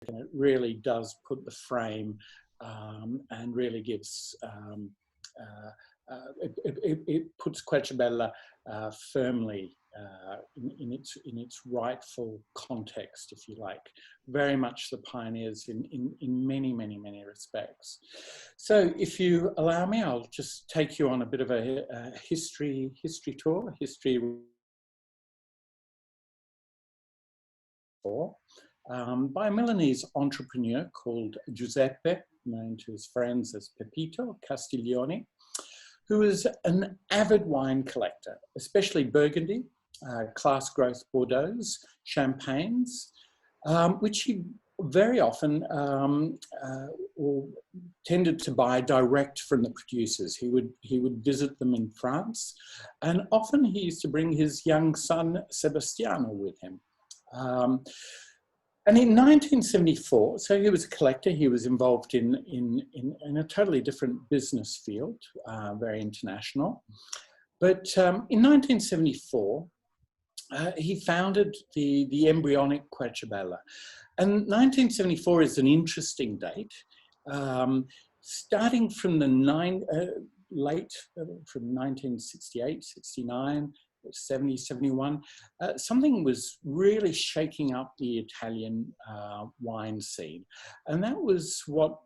and it really does put the frame and really gives, it puts Querciabella firmly in its rightful context, if you like. Very much the pioneers in many, many, many respects. So if you allow me, I'll just take you on a bit of a history tour, by a Milanese entrepreneur called Giuseppe, known to his friends as Pepito Castiglioni, who was an avid wine collector, especially Burgundy, class growth Bordeaux's, Champagnes, which he very often tended to buy direct from the producers. He would visit them in France, and often he used to bring his young son Sebastiano with him. And in 1974, so he was a collector, he was involved in a totally different business field, very international. But in 1974, he founded the embryonic Querciabella. And 1974 is an interesting date, starting from the from 1968, 69, 70, 71, something was really shaking up the Italian wine scene. And that was what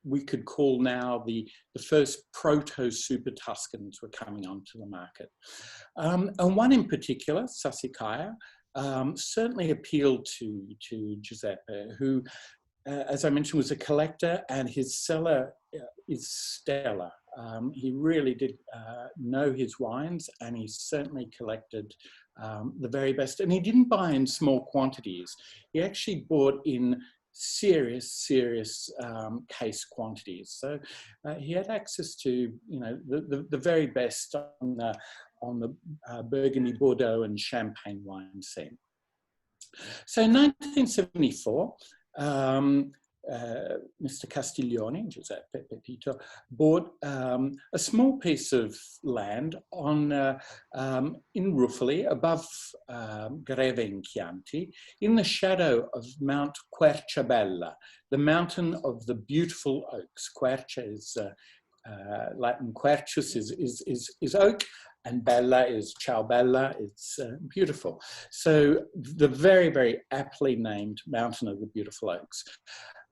we could call now the first proto-super Tuscans were coming onto the market. And one in particular, Sassicaia, certainly appealed to Giuseppe, who, as I mentioned, was a collector, and his cellar is stellar. He really did know his wines, and he certainly collected the very best. And he didn't buy in small quantities. He actually bought in serious case quantities. So he had access to, the very best on the Burgundy, Bordeaux, and Champagne wine scene. So in 1974. Mr. Castiglioni, Giuseppe Pepito, bought a small piece of land in Ruffoli, above Greve in Chianti, in the shadow of Mount Querciabella, the mountain of the beautiful oaks. Quercia is Latin quercus is oak, and bella is ciao bella, it's beautiful. So the very, very aptly named mountain of the beautiful oaks.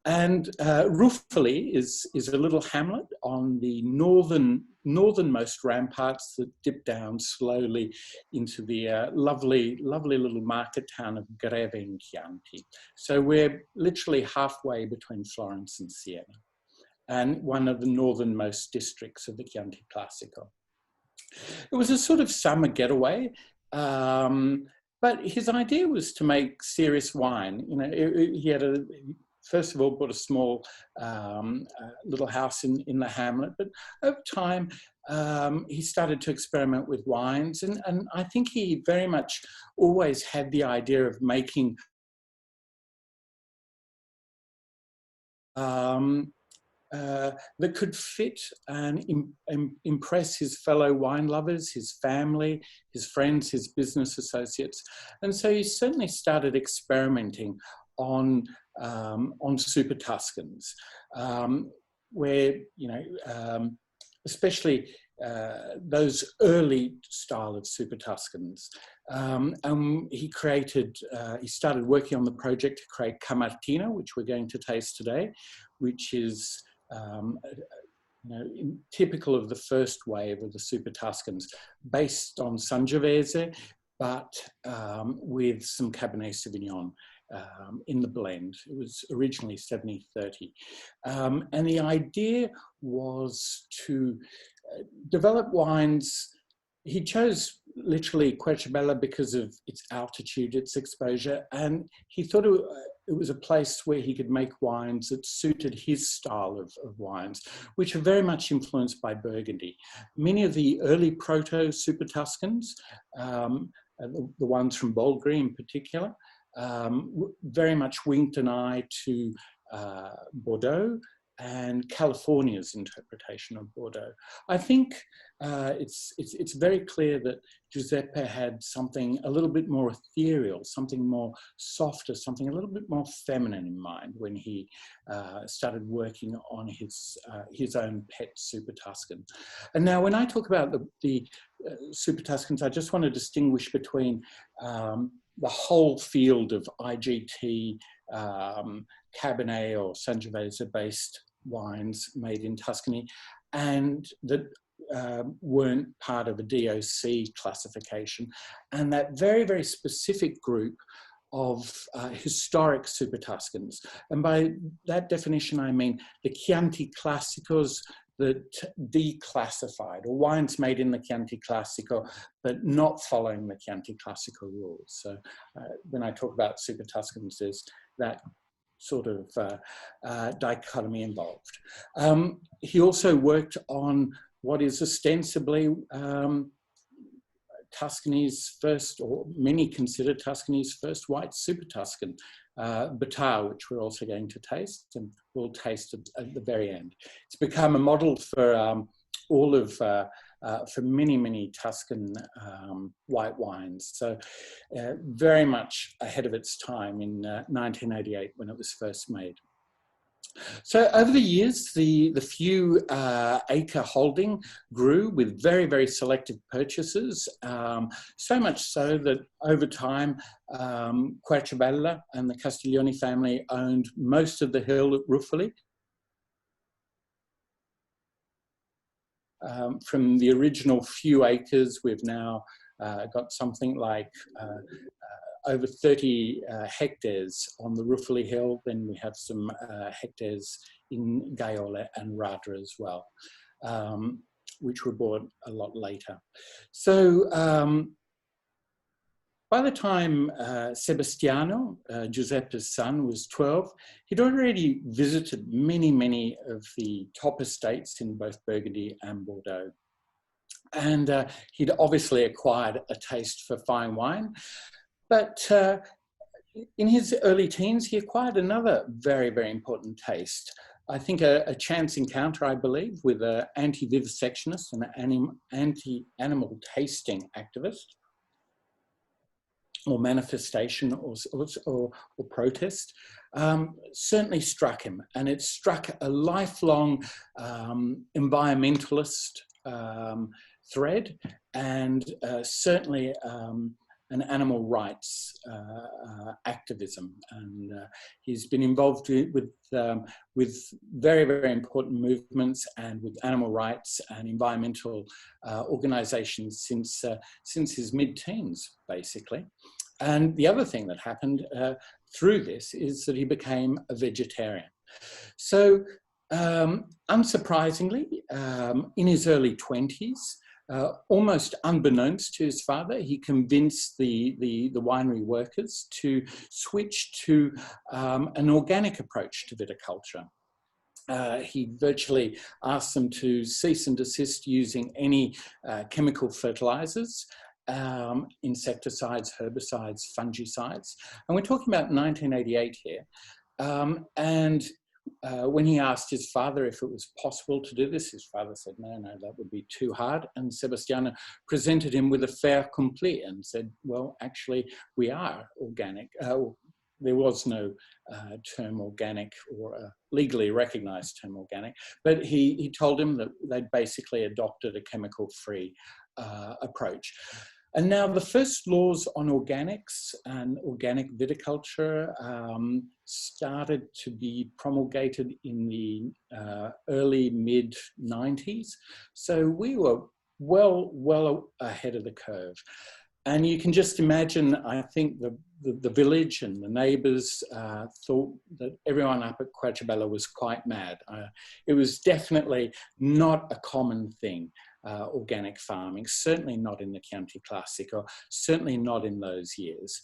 And Ruffoli is a little hamlet on the northernmost ramparts that dip down slowly into the lovely little market town of Greve in Chianti. So we're literally halfway between Florence and Siena, and one of the northernmost districts of the Chianti Classico. It was a sort of summer getaway, but his idea was to make serious wine. He had first of all, bought a small little house in the hamlet, but over time, he started to experiment with wines, and I think he very much always had the idea of making that could fit and impress his fellow wine lovers, his family, his friends, his business associates. And so he certainly started experimenting on super Tuscans, where, especially those early style of super Tuscans. He started working on the project to create Camartina, which we're going to taste today, which is typical of the first wave of the super Tuscans, based on Sangiovese, but with some Cabernet Sauvignon in the blend. It was originally 70-30. And the idea was to develop wines. He chose literally Querciabella because of its altitude, its exposure, and he thought it was a place where he could make wines that suited his style of wines, which are very much influenced by Burgundy. Many of the early proto-super Tuscans, the ones from Bolgheri in particular, very much winked an eye to Bordeaux, and California's interpretation of Bordeaux. I think it's very clear that Giuseppe had something a little bit more ethereal, something more softer, something a little bit more feminine in mind when he started working on his own pet Super Tuscan. And now when I talk about the Super Tuscans, I just want to distinguish between the whole field of IGT, Cabernet or Sangiovese based wines made in Tuscany and that weren't part of a DOC classification, and that very, very specific group of historic Super Tuscans. And by that definition, I mean the Chianti Classicos that declassified, or wines made in the Chianti Classico, but not following the Chianti Classico rules. So when I talk about Super Tuscans, there's that sort of dichotomy involved. He also worked on what is ostensibly Tuscany's first, or many consider Tuscany's first white Super Tuscan, Battà, which we're also going to taste, and we'll taste it at the very end. It's become a model for all of, for many, many Tuscan white wines. So very much ahead of its time in 1988 when it was first made. So over the years, the few acre holding grew with very, very selective purchases, so much so that over time, Querciabella and the Castiglioni family owned most of the hill at Ruffoli. From the original few acres, we've now got something like over 30 hectares on the Ruffoli Hill. Then we have some hectares in Gaiole and Radra as well, which were bought a lot later. So by the time Sebastiano, Giuseppe's son, was 12, he'd already visited many, many of the top estates in both Burgundy and Bordeaux. And he'd obviously acquired a taste for fine wine. But in his early teens, he acquired another very, very important taste. I think a chance encounter, I believe, with an anti-vivisectionist and an anti-animal tasting activist, or manifestation or protest, certainly struck him. And it struck a lifelong environmentalist thread, and certainly an animal rights activism. And he's been involved with very, very important movements and with animal rights and environmental organizations since his mid-teens, basically. And the other thing that happened through this is that he became a vegetarian. So unsurprisingly, in his early 20s, almost unbeknownst to his father, he convinced the winery workers to switch to an organic approach to viticulture. He virtually asked them to cease and desist using any chemical fertilizers, insecticides, herbicides, fungicides. And we're talking about 1988 here. When he asked his father if it was possible to do this, his father said, no, that would be too hard. And Sebastiano presented him with a fait accompli and said, well, actually, we are organic. There was no term organic or a legally recognized term organic, but he told him that they'd basically adopted a chemical-free approach. And now the first laws on organics and organic viticulture started to be promulgated in the early mid-90s. So we were well ahead of the curve. And you can just imagine, I think the village and the neighbors thought that everyone up at Querciabella was quite mad. It was definitely not a common thing. Organic farming, certainly not in the Chianti Classico, certainly not in those years,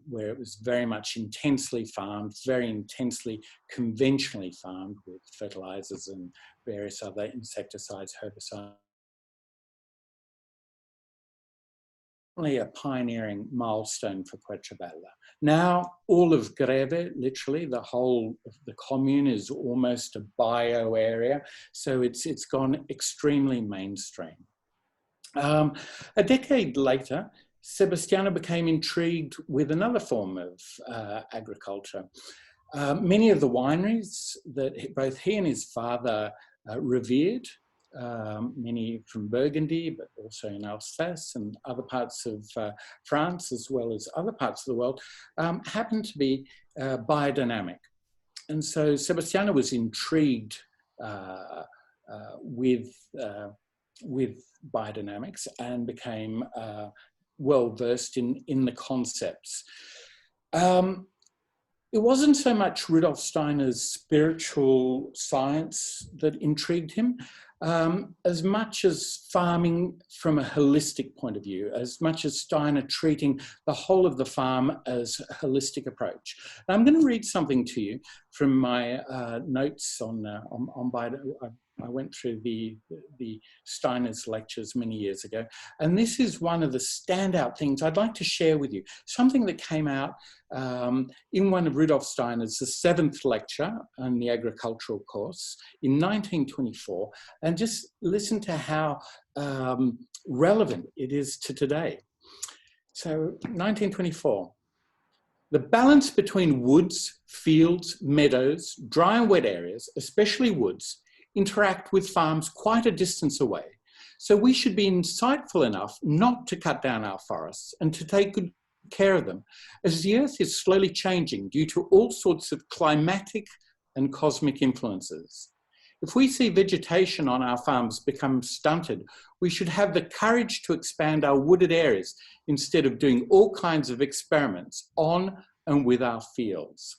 where it was very much intensely farmed, very intensely conventionally farmed with fertilizers and various other insecticides, herbicides. a pioneering milestone for Querciabella. Now, all of Greve, literally, the whole of the commune is almost a bio area, so it's gone extremely mainstream. A decade later, Sebastiano became intrigued with another form of agriculture. Many of the wineries that both he and his father revered, many from Burgundy, but also in Alsace and other parts of France, as well as other parts of the world, happened to be biodynamic. And so Sebastiano was intrigued with biodynamics and became well-versed in the concepts. It wasn't so much Rudolf Steiner's spiritual science that intrigued him, as much as farming from a holistic point of view, as much as Steiner treating the whole of the farm as a holistic approach. Now, I'm going to read something to you from my notes on I went through the Steiner's lectures many years ago, and this is one of the standout things I'd like to share with you. Something that came out in one of Rudolf Steiner's, the 7th lecture on the agricultural course in 1924, and just listen to how relevant it is to today. So, 1924. The balance between woods, fields, meadows, dry and wet areas, especially woods, interact with farms quite a distance away. So we should be insightful enough not to cut down our forests and to take good care of them, as the earth is slowly changing due to all sorts of climatic and cosmic influences. If we see vegetation on our farms become stunted, we should have the courage to expand our wooded areas instead of doing all kinds of experiments on and with our fields.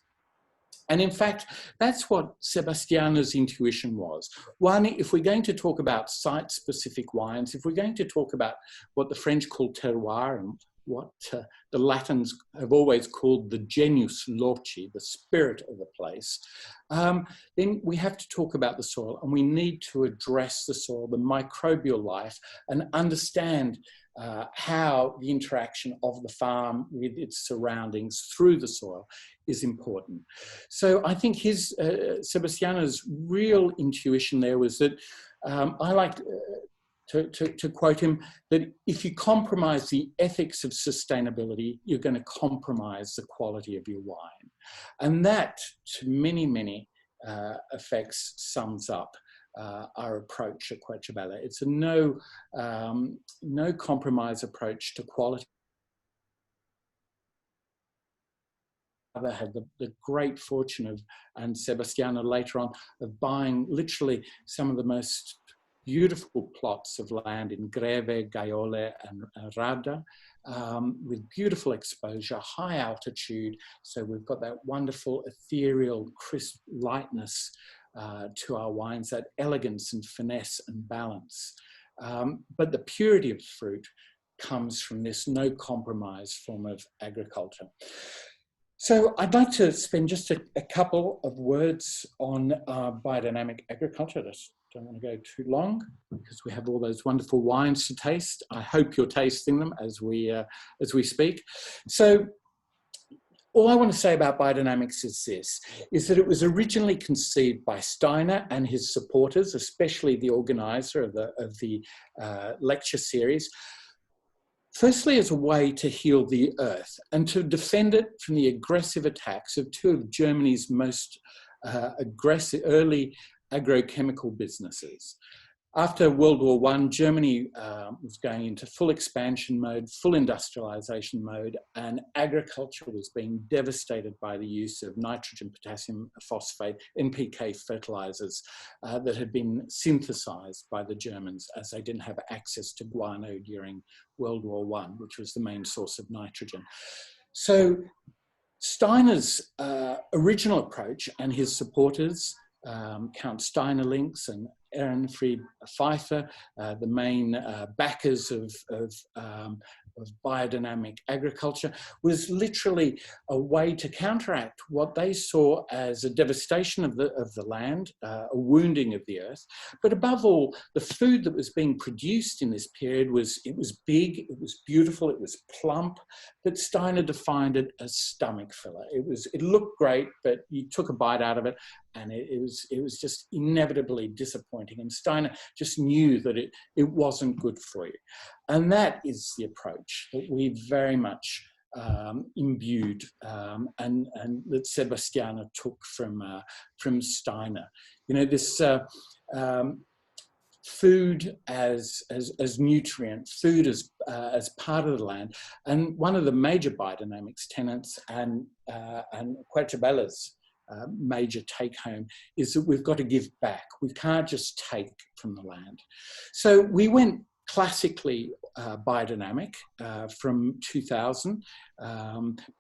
And in fact, that's what Sebastiano's intuition was. One, if we're going to talk about site-specific wines, if we're going to talk about what the French call terroir and what the Latins have always called the genius loci, the spirit of the place, then we have to talk about the soil, and we need to address the soil, the microbial life, and understand how the interaction of the farm with its surroundings through the soil is important. So I think Sebastiano's real intuition there was that, I like to quote him, that if you compromise the ethics of sustainability, you're going to compromise the quality of your wine. And that, to many, many effects, sums up our approach at Querciabella. It's a no compromise approach to quality. I had the great fortune of, and Sebastiano later on, of buying literally some of the most beautiful plots of land in Greve, Gaiole and Radda, with beautiful exposure, high altitude. So we've got that wonderful ethereal, crisp lightness to our wines, that elegance and finesse and balance. But the purity of fruit comes from this no compromise form of agriculture. So I'd like to spend just a couple of words on biodynamic agriculture. I just don't want to go too long because we have all those wonderful wines to taste. I hope you're tasting them as we speak. So all I want to say about biodynamics is that it was originally conceived by Steiner and his supporters, especially the organizer of the lecture series, firstly as a way to heal the earth and to defend it from the aggressive attacks of two of Germany's most aggressive early agrochemical businesses. After World War I, Germany was going into full expansion mode, full industrialization mode, and agriculture was being devastated by the use of nitrogen, potassium, phosphate, NPK fertilizers that had been synthesized by the Germans as they didn't have access to guano during World War I, which was the main source of nitrogen. So Steiner's original approach and his supporters, Count Steinerlinks and Ehrenfried Pfeiffer, the main backers of biodynamic agriculture was literally a way to counteract what they saw as a devastation of the land, a wounding of the earth. But above all, the food that was being produced in this period was big, it was beautiful, it was plump, but Steiner defined it as stomach filler. It looked great, but you took a bite out of it and it was just inevitably disappointing. And Steiner just knew that it wasn't good for you. And that is the approach that we very much imbued and that Sebastiano took from Steiner. You know, this food as nutrient, food as part of the land, and one of the major biodynamics tenets and Querciabella's major take home is that we've got to give back. We can't just take from the land. So we went classically biodynamic from 2000,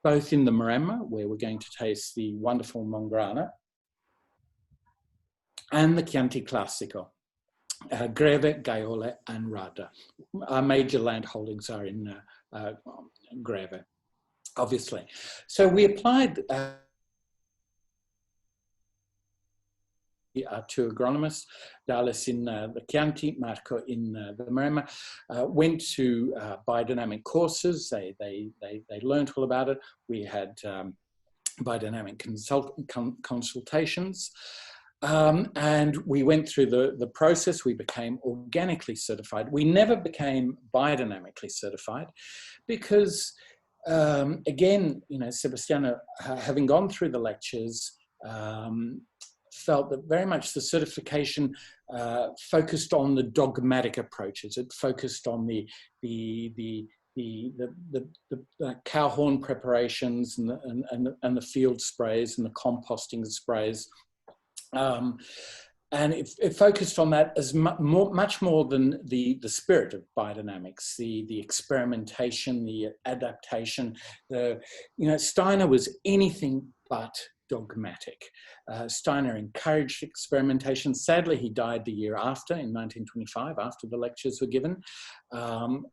both in the Maremma, where we're going to taste the wonderful Mongrana, and the Chianti Classico, Greve, Gaiole, and Radda. Our major land holdings are in Greve, obviously. So we applied two agronomists, Dallas in the Chianti, Marco in the Maremma, went to biodynamic courses. They learned all about it. We had biodynamic consultations. And we went through the process. We became organically certified. We never became biodynamically certified because, again, you know, Sebastiano, having gone through the lectures, felt that very much the certification focused on the dogmatic approaches. It focused on the cow horn preparations and the field sprays and the composting sprays. And it focused on that as much more than the spirit of biodynamics, the experimentation, the adaptation. Steiner was anything but dogmatic. Steiner encouraged experimentation. Sadly, he died the year after, in 1925, after the lectures were given.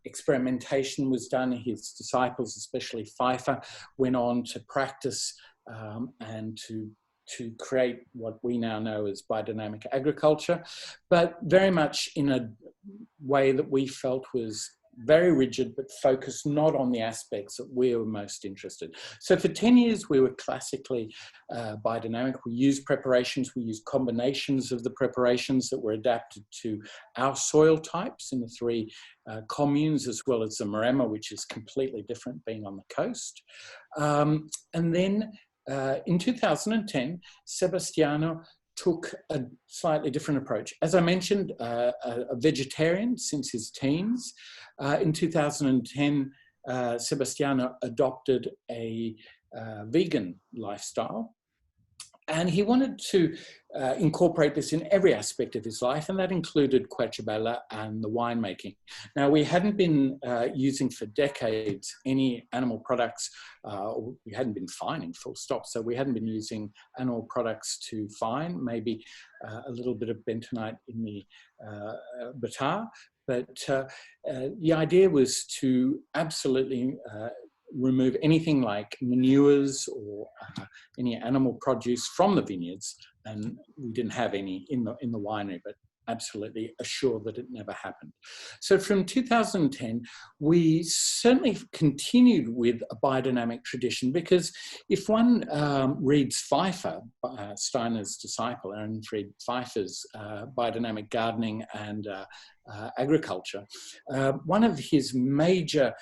Experimentation was done. His disciples, especially Pfeiffer, went on to practice and to create what we now know as biodynamic agriculture, but very much in a way that we felt was very rigid, but focused not on the aspects that we were most interested. So for 10 years, we were classically biodynamic. We used preparations, we used combinations of the preparations that were adapted to our soil types in the three communes, as well as the Maremma, which is completely different being on the coast. And then in 2010, Sebastiano took a slightly different approach. As I mentioned, a vegetarian since his teens. In 2010, Sebastiano adopted a vegan lifestyle. And he wanted to incorporate this in every aspect of his life, and that included Querciabella and the winemaking. Now, we hadn't been using for decades any animal products, or we hadn't been fining, full stop, so we hadn't been using animal products to fine, maybe a little bit of bentonite in the batar, but the idea was to absolutely remove anything like manures or any animal produce from the vineyards, and we didn't have any in the winery, but absolutely assured that it never happened. So from 2010, we certainly continued with a biodynamic tradition, because if one reads Pfeiffer, Steiner's disciple, Aaron Fried Pfeiffer's biodynamic gardening and agriculture, one of his major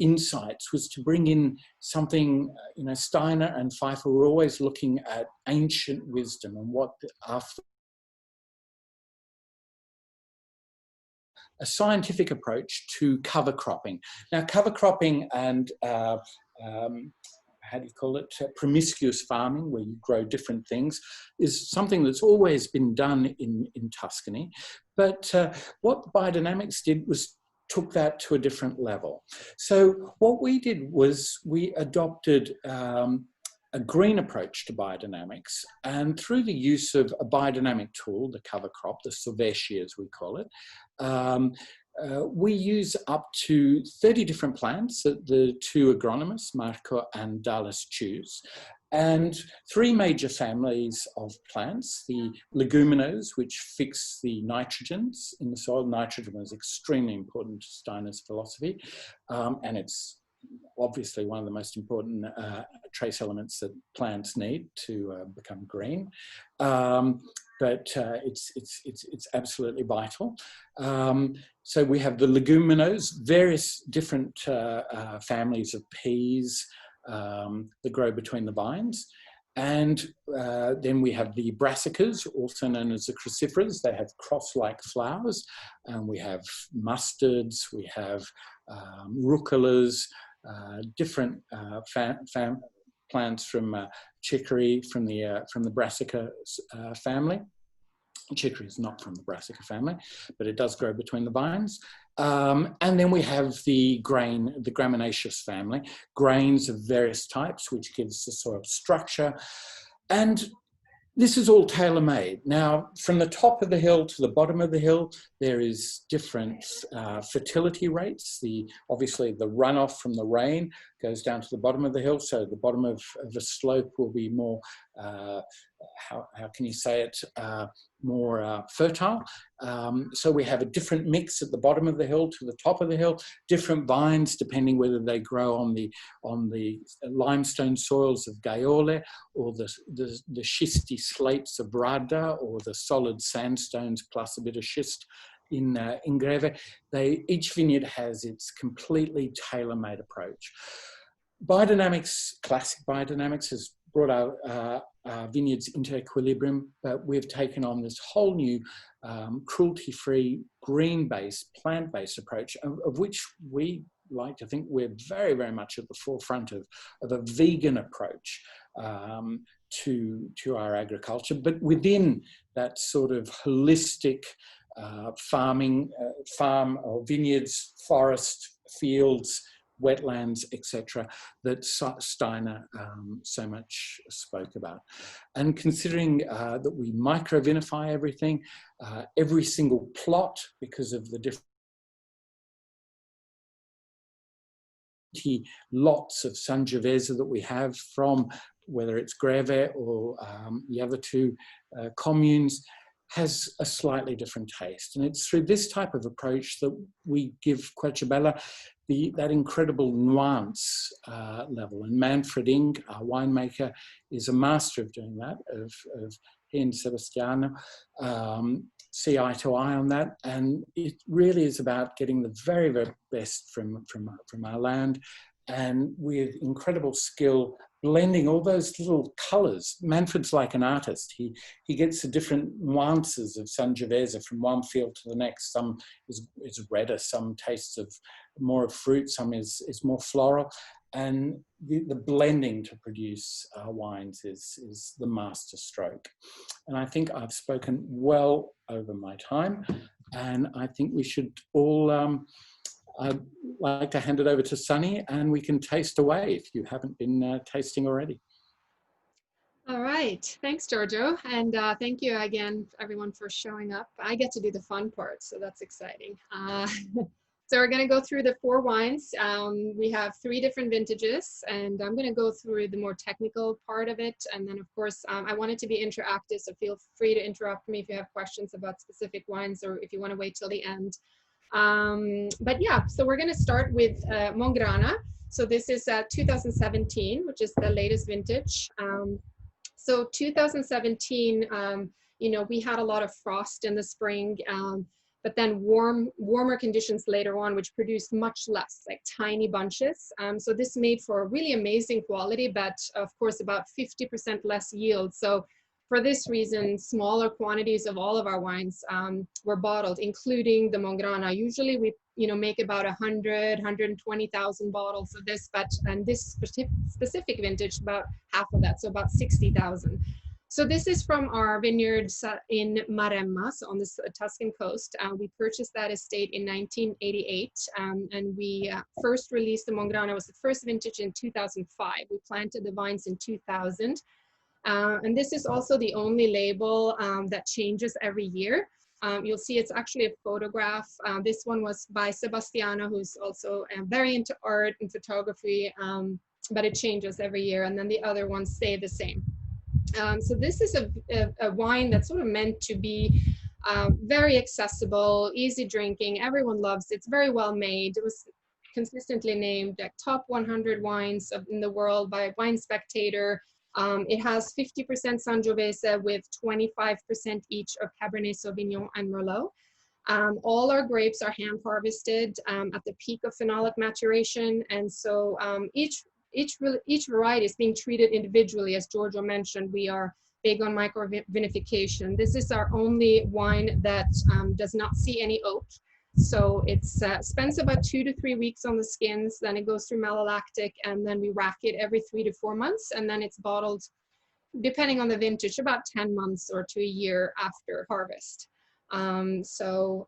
insights was to bring in something, Steiner and Pfeiffer were always looking at ancient wisdom and what a scientific approach to cover cropping. Now, cover cropping and how do you call it, promiscuous farming, where you grow different things, is something that's always been done in Tuscany. But what biodynamics did was took that to a different level. So what we did was we adopted a green approach to biodynamics, and through the use of a biodynamic tool, the cover crop, the Silveshi as we call it, We use up to 30 different plants that the two agronomists, Marco and Dallas, choose. And three major families of plants: the leguminose, which fix the nitrogens in the soil. Nitrogen is extremely important to Steiner's philosophy, and it's obviously one of the most important trace elements that plants need to become green. But it's absolutely vital. So we have the leguminose, various different families of peas that grow between the vines. And then we have the brassicas, also known as the cruciferas. They have cross-like flowers. And we have mustards, we have rucolas, different plants from chicory, from the brassica family. Chicory is not from the brassica family, but it does grow between the vines. And then we have the gramineaceous family, grains of various types, which gives the soil structure. And this is all tailor-made. Now, from the top of the hill to the bottom of the hill, there is different fertility rates. Obviously, the runoff from the rain goes down to the bottom of the hill, so the bottom of the slope will be more, how can you say it, more fertile. So we have a different mix at the bottom of the hill to the top of the hill, different vines depending whether they grow on the limestone soils of Gaiole, or the schisty slates of Radda, or the solid sandstones plus a bit of schist in Greve. Each vineyard has its completely tailor-made approach. Biodynamics, classic biodynamics, has brought our vineyards into equilibrium, but we've taken on this whole new cruelty-free, green-based, plant-based approach, of which we like to think we're very, very much at the forefront of a vegan approach to our agriculture, but within that sort of holistic farm or vineyards, forest, fields, wetlands, etc., that Steiner so much spoke about. And considering that we micro-vinify everything, every single plot, because of the different lots of Sangiovese that we have, from whether it's Greve or the other two communes, has a slightly different taste. And it's through this type of approach that we give Querciabella that incredible nuance level. And Manfred Ing, our winemaker, is a master of doing that, he and Sebastiano see eye to eye on that. And it really is about getting the very, very best from our land, and with incredible skill, blending all those little colours. Manfred's like an artist. He gets the different nuances of Sangiovese from one field to the next. Some is redder, some tastes of more of fruit, some is more floral. And the blending to produce wines is the master stroke. And I think I've spoken well over my time, and I think we should all I'd like to hand it over to Sunny, and we can taste away if you haven't been tasting already. All right, thanks, Giorgio, and thank you again, everyone, for showing up. I get to do the fun part, so that's exciting. So we're going to go through the 4 wines. We have 3 different vintages, and I'm going to go through the more technical part of it. And then, of course, I want it to be interactive, so feel free to interrupt me if you have questions about specific wines, or if you want to wait till the end. But yeah, so we're going to start with Mongrana. So this is 2017, which is the latest vintage. So 2017, you know, we had a lot of frost in the spring, but then warmer conditions later on, which produced much less, like tiny bunches. So this made for a really amazing quality, but of course about 50% less yield. So for this reason, smaller quantities of all of our wines were bottled, including the Mongrana. Usually we, you know, make about 120,000 bottles of this, but and this specific vintage, about half of that, so about 60,000. So this is from our vineyards in Maremma, so on the Tuscan coast. We purchased that estate in 1988, and we first released the Mongrana. It was the first vintage in 2005. We planted the vines in 2000. And this is also the only label that changes every year. You'll see it's actually a photograph. This one was by Sebastiano, who's also very into art and photography, but it changes every year. And then the other ones stay the same. So this is a wine that's sort of meant to be very accessible, easy drinking. Everyone loves it. It's very well made. It was consistently named like top 100 wines in the world by Wine Spectator. It has 50% Sangiovese with 25% each of Cabernet Sauvignon and Merlot. All our grapes are hand harvested at the peak of phenolic maturation, and so each variety is being treated individually. As Giorgio mentioned, we are big on micro vinification. This is our only wine that does not see any oak. So it spends about 2 to 3 weeks on the skins, then it goes through malolactic, and then we rack it every 3 to 4 months, and then it's bottled, depending on the vintage, about 10 months or to a year after harvest. So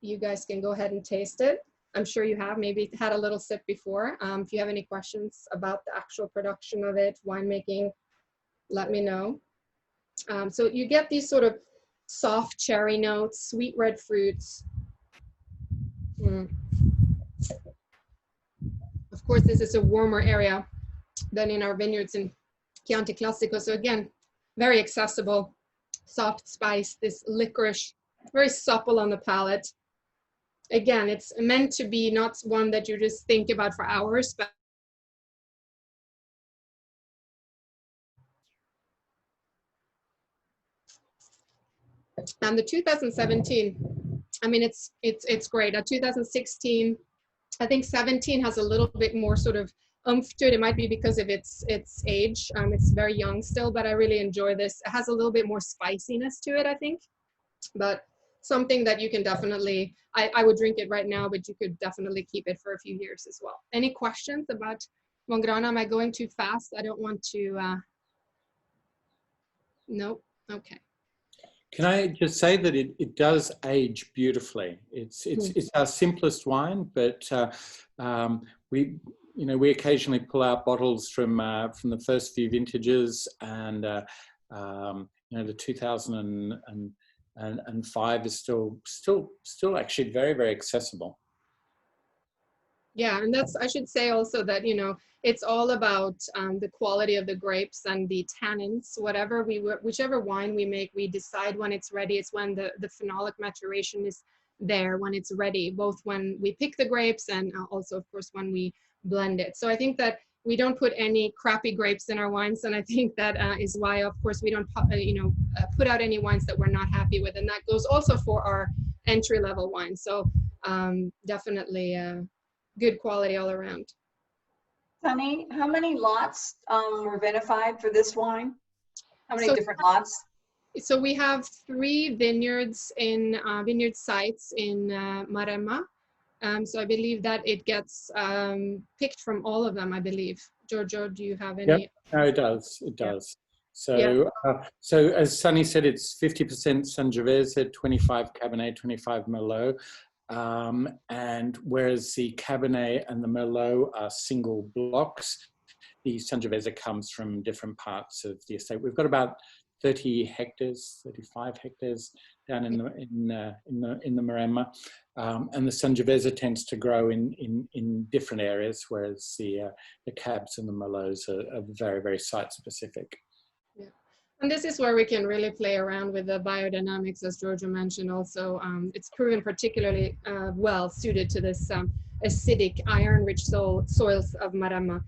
you guys can go ahead and taste it. I'm sure you have maybe had a little sip before. If you have any questions about the actual production of it, winemaking, let me know. So you get these sort of soft cherry notes, sweet red fruits. Of course, this is a warmer area than in our vineyards in Chianti Classico. So again, very accessible, soft spice, this licorice, very supple on the palate. Again, it's meant to be not one that you just think about for hours, but and the 2017, I mean, it's great. 2016, I think 17 has a little bit more sort of oomph to it. It might be because of its age. It's very young still, but I really enjoy this. It has a little bit more spiciness to it, I think, but something that you can definitely, I would drink it right now, but you could definitely keep it for a few years as well. Any questions about Mongrana? Am I going too fast? I don't want to, nope, okay. Can I just say that it does age beautifully. It's our simplest wine, but we occasionally pull out bottles from the first few vintages, and the 2005 is still actually very, very accessible. Yeah, and I should say also that, it's all about the quality of the grapes and the tannins. Whichever wine we make, we decide when it's ready. It's when the phenolic maturation is there, when it's ready, both when we pick the grapes and also, of course, when we blend it. So I think that we don't put any crappy grapes in our wines, and I think that is why, of course, we don't put out any wines that we're not happy with, and that goes also for our entry-level wines. So definitely good quality all around. Sunny, how many lots were vinified for this wine? How many different lots? So we have 3 vineyards in vineyard sites in Maremma. So I believe that it gets picked from all of them, I believe. Giorgio, do you have any? Yep. No, it does. It does. So, so as Sunny said, it's 50% Sangiovese, 25 Cabernet, 25 Merlot. And whereas the Cabernet and the Merlot are single blocks, the Sangiovese comes from different parts of the estate. We've got about 30 hectares, 35 hectares down in the Maremma, and the Sangiovese tends to grow in different areas, whereas the Cabs and the Merlots are very, very site specific. Yeah. And this is where we can really play around with the biodynamics, as Giorgio mentioned. Also, it's proven particularly well suited to this acidic, iron-rich soils of Maremma.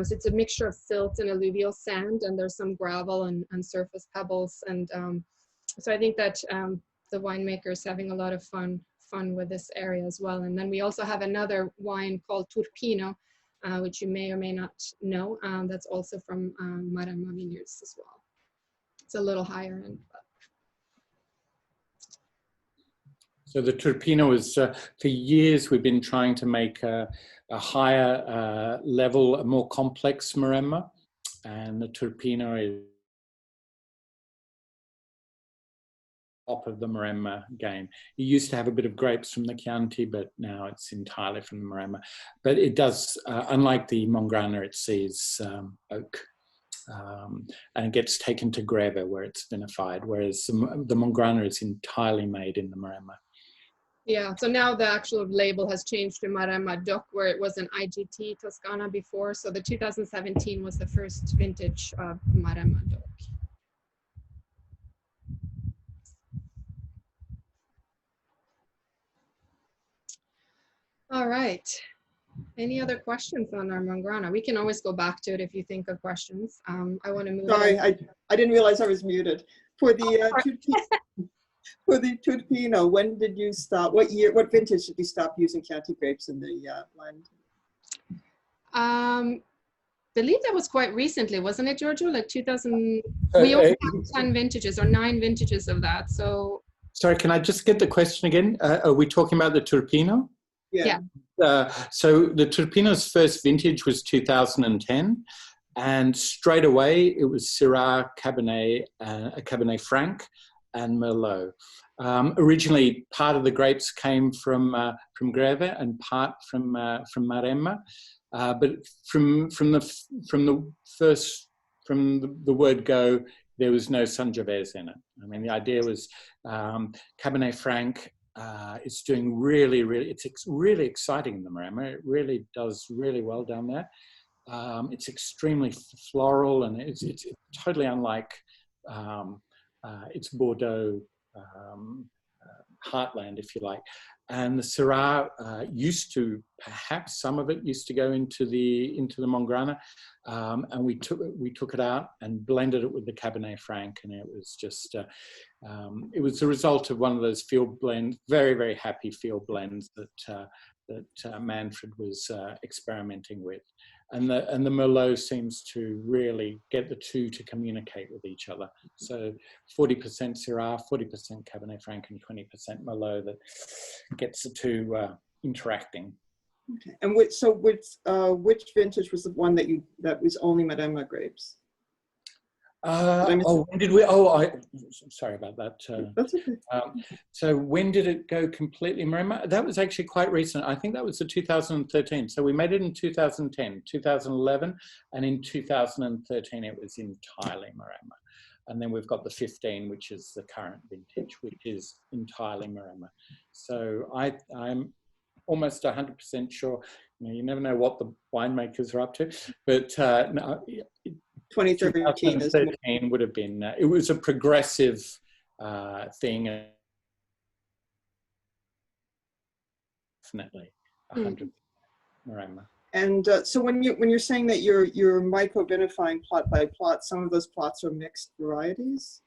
So it's a mixture of silt and alluvial sand, and there's some gravel and surface pebbles. And so I think that the winemaker is having a lot of fun with this area as well. And then we also have another wine called Turpino, which you may or may not know. That's also from Maremma vineyards as well. It's a little higher end. But. So the Turpino is, for years, we've been trying to make a higher level, a more complex Maremma, and the Turpino is top of the Maremma game. You used to have a bit of grapes from the Chianti, but now it's entirely from the Maremma. But it does, unlike the Mongrana, it sees oak and it gets taken to Greve where it's vinified, whereas the Mongrana is entirely made in the Maremma. Yeah, so now the actual label has changed to Maremma DOC, where it was an IGT Toscana before. So the 2017 was the first vintage of Maremma DOC. All right. Any other questions on our Mongrana? We can always go back to it if you think of questions. I want to move. Sorry, I didn't realize I was muted. For the for the Tutpino, when did you stop? What year? What vintage did you stop using Chianti grapes in the blend? Believe that was quite recently, wasn't it, Giorgio? Like 2000. We only have 10 vintages or 9 vintages of that. So. Sorry, can I just get the question again? Are we talking about the Turpino? Yeah. So the Turpino's first vintage was 2010, and straight away it was Syrah, Cabernet, Cabernet Franc, and Merlot. Originally, part of the grapes came from Greve and part from Maremma, but from the word go, there was no Sangiovese in it. I mean, the idea was Cabernet Franc. It's doing really exciting in the Maremma. It really does really well down there. It's extremely floral, and it's totally unlike its Bordeaux heartland, if you like. And the Syrah used to, perhaps some of it used to go into the Mongrana, and we took it out and blended it with the Cabernet Franc, and it was just it was the result of one of those field blends, very happy field blends that Manfred was experimenting with, and the Merlot seems to really get the two to communicate with each other. So 40% Syrah, 40% Cabernet Franc, and 20% Merlot that gets the two interacting. Okay. And which vintage was the one that was only Maremma grapes? When did we? I'm sorry about that. That's okay. So when did it go completely Maremma? That was actually quite recent. I think that was the 2013. So we made it in 2010, 2011, and in 2013 it was entirely Maremma. And then we've got the 15, which is the current vintage, which is entirely Maremma. So I'm almost 100% sure. You never know what the winemakers are up to, but no, 2013 would have been. It was a progressive thing. Definitely, 100 Maremma. And so when you're saying that you're micro-vinifying plot by plot, some of those plots are mixed varieties.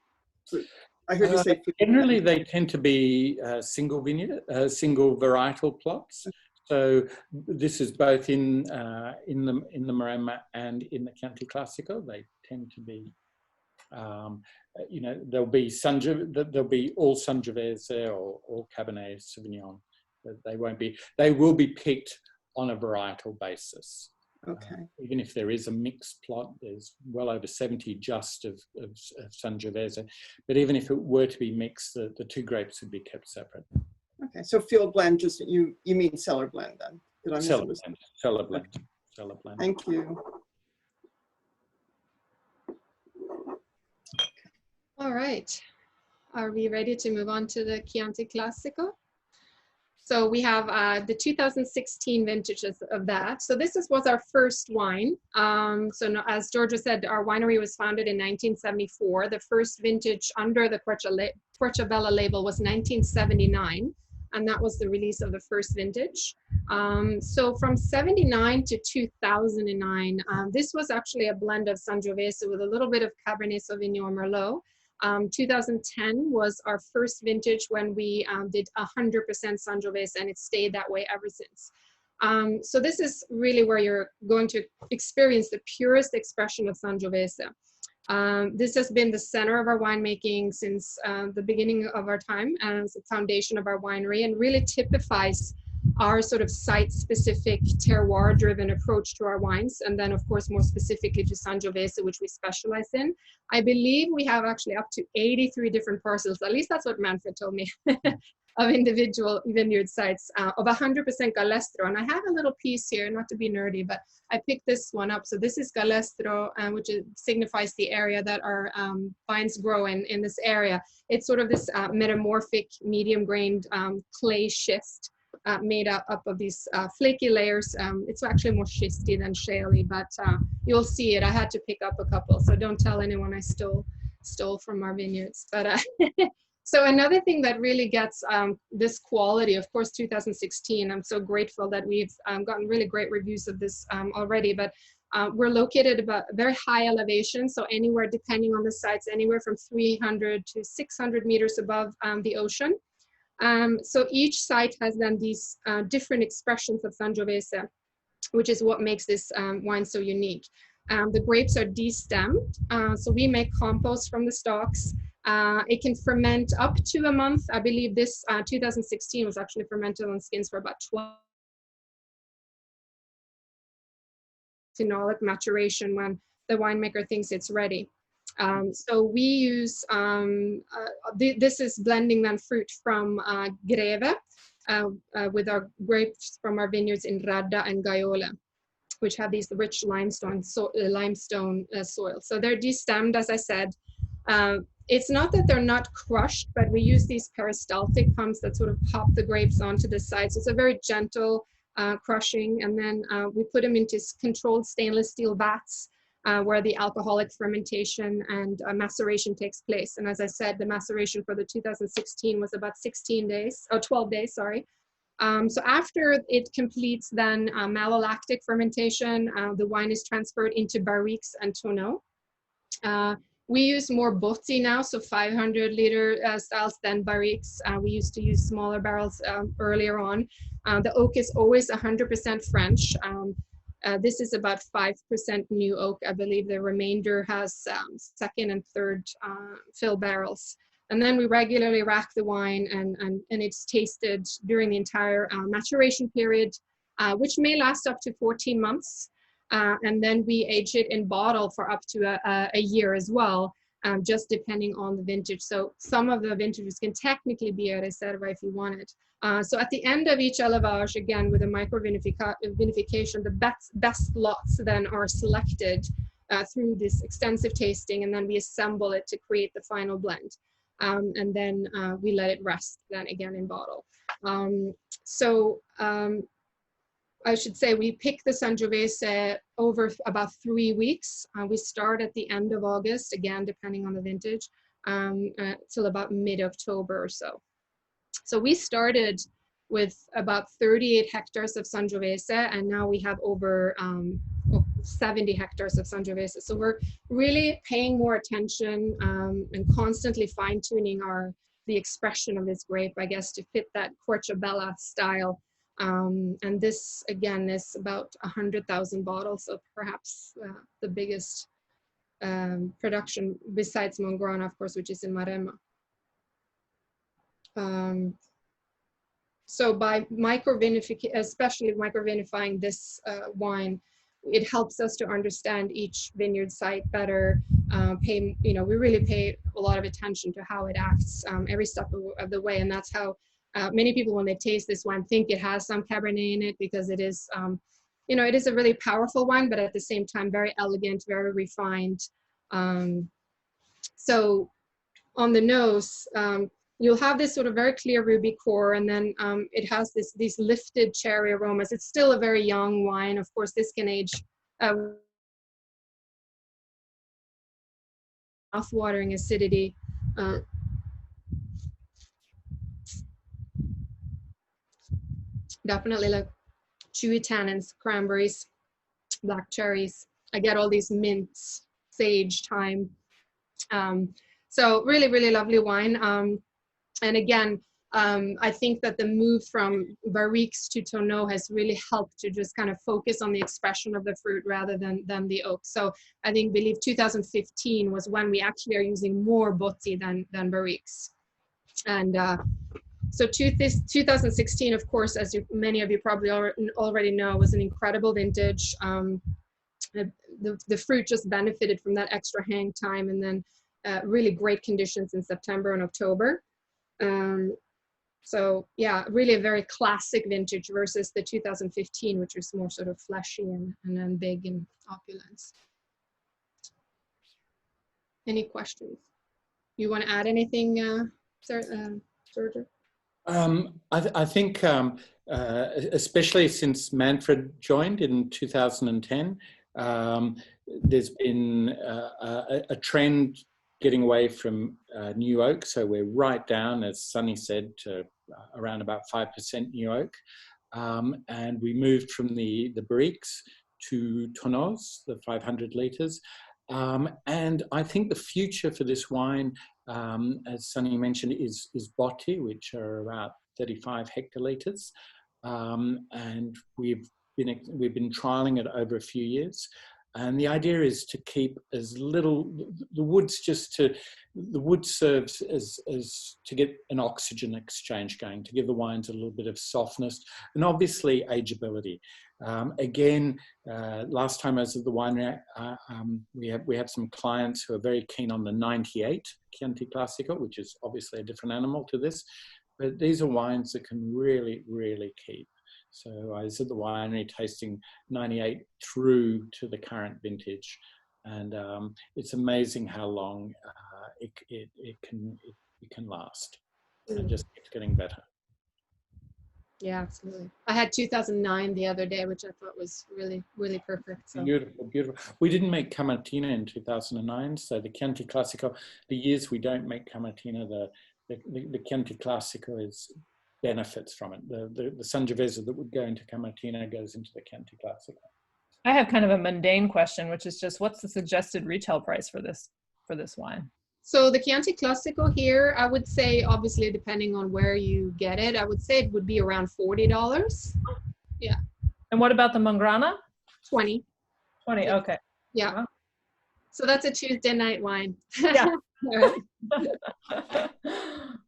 I heard you say. Generally, they tend to be single varietal plots. So this is both in the Maremma and in the Chianti Classico. They tend to be, there'll be all Sangiovese or all Cabernet Sauvignon. But they won't be. They will be picked on a varietal basis. Okay. Even if there is a mixed plot, there's well over 70 just of Sangiovese. But even if it were to be mixed, the two grapes would be kept separate. Okay, so field blend, just you mean cellar blend then? Did I Cellar blend. Thank you. All right. Are we ready to move on to the Chianti Classico? So we have the 2016 vintages of that. So this was our first wine. As Giorgio said, our winery was founded in 1974. The first vintage under the Querciabella label was 1979. And that was the release of the first vintage. So from 79 to 2009, this was actually a blend of Sangiovese with a little bit of Cabernet Sauvignon Merlot. 2010 was our first vintage when we did 100% Sangiovese, and it stayed that way ever since. So this is really where you're going to experience the purest expression of Sangiovese. This has been the center of our winemaking since the beginning of our time, and it's the foundation of our winery, and really typifies our sort of site-specific terroir-driven approach to our wines, and then of course more specifically to Sangiovese, which we specialize in. I believe we have actually up to 83 different parcels, at least that's what Manfred told me, of individual vineyard sites of 100% Galestro. And I have a little piece here, not to be nerdy, but I picked this one up. So this is Galestro, which signifies the area that our vines grow in this area. It's sort of this metamorphic, medium-grained clay schist made up of these flaky layers. It's actually more schisty than shaly, but you'll see it. I had to pick up a couple, so don't tell anyone I stole from our vineyards. But so another thing that really gets this quality, of course, 2016, I'm so grateful that we've gotten really great reviews of this already, but we're located about very high elevation, so anywhere, depending on the sites, anywhere from 300 to 600 meters above the ocean. So each site has then these different expressions of Sangiovese, which is what makes this wine so unique. The grapes are destemmed, so we make compost from the stalks. It can ferment up to a month. I believe this 2016 was actually fermented on skins for about 12 phenolic maturation when the winemaker thinks it's ready. So we use, this is blending then fruit from Greve with our grapes from our vineyards in Radda and Gaiola, which have these rich limestone soil. So they're destemmed, as I said. It's not that they're not crushed, but we use these peristaltic pumps that sort of pop the grapes onto the side. So it's a very gentle crushing, and then we put them into controlled stainless steel vats where the alcoholic fermentation and maceration takes place. And as I said, the maceration for the 2016 was about 12 days, sorry. So after it completes then malolactic fermentation, the wine is transferred into barriques and tonneaux. We use more botti now, so 500-liter styles than barriques. We used to use smaller barrels earlier on. The oak is always 100% French. This is about 5% new oak. I believe the remainder has second and third fill barrels. And then we regularly rack the wine, and it's tasted during the entire maturation period, which may last up to 14 months. And then we age it in bottle for up to a year as well, just depending on the vintage. So some of the vintages can technically be a reserva if you want it. So at the end of each élevage, again, with a micro-vinification, the best lots then are selected through this extensive tasting, and then we assemble it to create the final blend. And then we let it rest then again in bottle. I should say we pick the Sangiovese over about 3 weeks. We start at the end of August, again, depending on the vintage, till about mid-October or so. So we started with about 38 hectares of Sangiovese, and now we have over 70 hectares of Sangiovese. So we're really paying more attention and constantly fine-tuning the expression of this grape, I guess, to fit that Querciabella style. And this, again, is about 100,000 bottles, so perhaps the biggest production besides Mongrana, of course, which is in Maremma. So by especially micro-vinifying this wine, it helps us to understand each vineyard site better. We really pay a lot of attention to how it acts every step of the way, and that's how many people, when they taste this wine, think it has some Cabernet in it, because it is, it is a really powerful wine, but at the same time, very elegant, very refined. So on the nose, you'll have this sort of very clear ruby core, and then it has these lifted cherry aromas. It's still a very young wine. Of course, this can age mouth-watering acidity. Definitely like chewy tannins, cranberries, black cherries. I get all these mints, sage, thyme. So really, really lovely wine. And again, I think that the move from barriques to tonneau has really helped to just kind of focus on the expression of the fruit rather than the oak. So I believe 2015 was when we actually are using more botti than barriques. And So 2016, of course, as many of you probably already know, was an incredible vintage. The fruit just benefited from that extra hang time, and then really great conditions in September and October. So yeah, really a very classic vintage versus the 2015, which was more sort of fleshy and then big and opulent. Any questions? You want to add anything, Giorgio? I think, especially since Manfred joined in 2010, there's been a trend getting away from new oak. So we're right down, as Sunny said, to around about 5% new oak. And we moved from the barriques to tonneaus, the 500 litres. And I think the future for this wine, as Sunny mentioned, is botti, which are about 35 hectolitres. And we've been trialling it over a few years. And the idea is to keep as little, the wood serves as to get an oxygen exchange going, to give the wines a little bit of softness and obviously ageability. Again, last time I was at the winery, we have some clients who are very keen on the 98 Chianti Classico, which is obviously a different animal to this, but these are wines that can really, really keep. So I was at the winery tasting 98 through to the current vintage, and it's amazing how long it can last, and just keeps getting better. Yeah, absolutely. I had 2009 the other day, which I thought was really, really perfect. So. Beautiful, beautiful. We didn't make Camartina in 2009, so the Chianti Classico, the years we don't make Camartina, the Chianti Classico benefits from it. The Sangiovese that would go into Camartina goes into the Chianti Classico. I have kind of a mundane question, which is just, what's the suggested retail price for this wine? So the Chianti Classico here, I would say, obviously depending on where you get it, I would say it would be around $40. Yeah. And what about the Mangrana? 20. 20. Okay. Yeah. Wow. So that's a Tuesday night wine. Yeah. Right.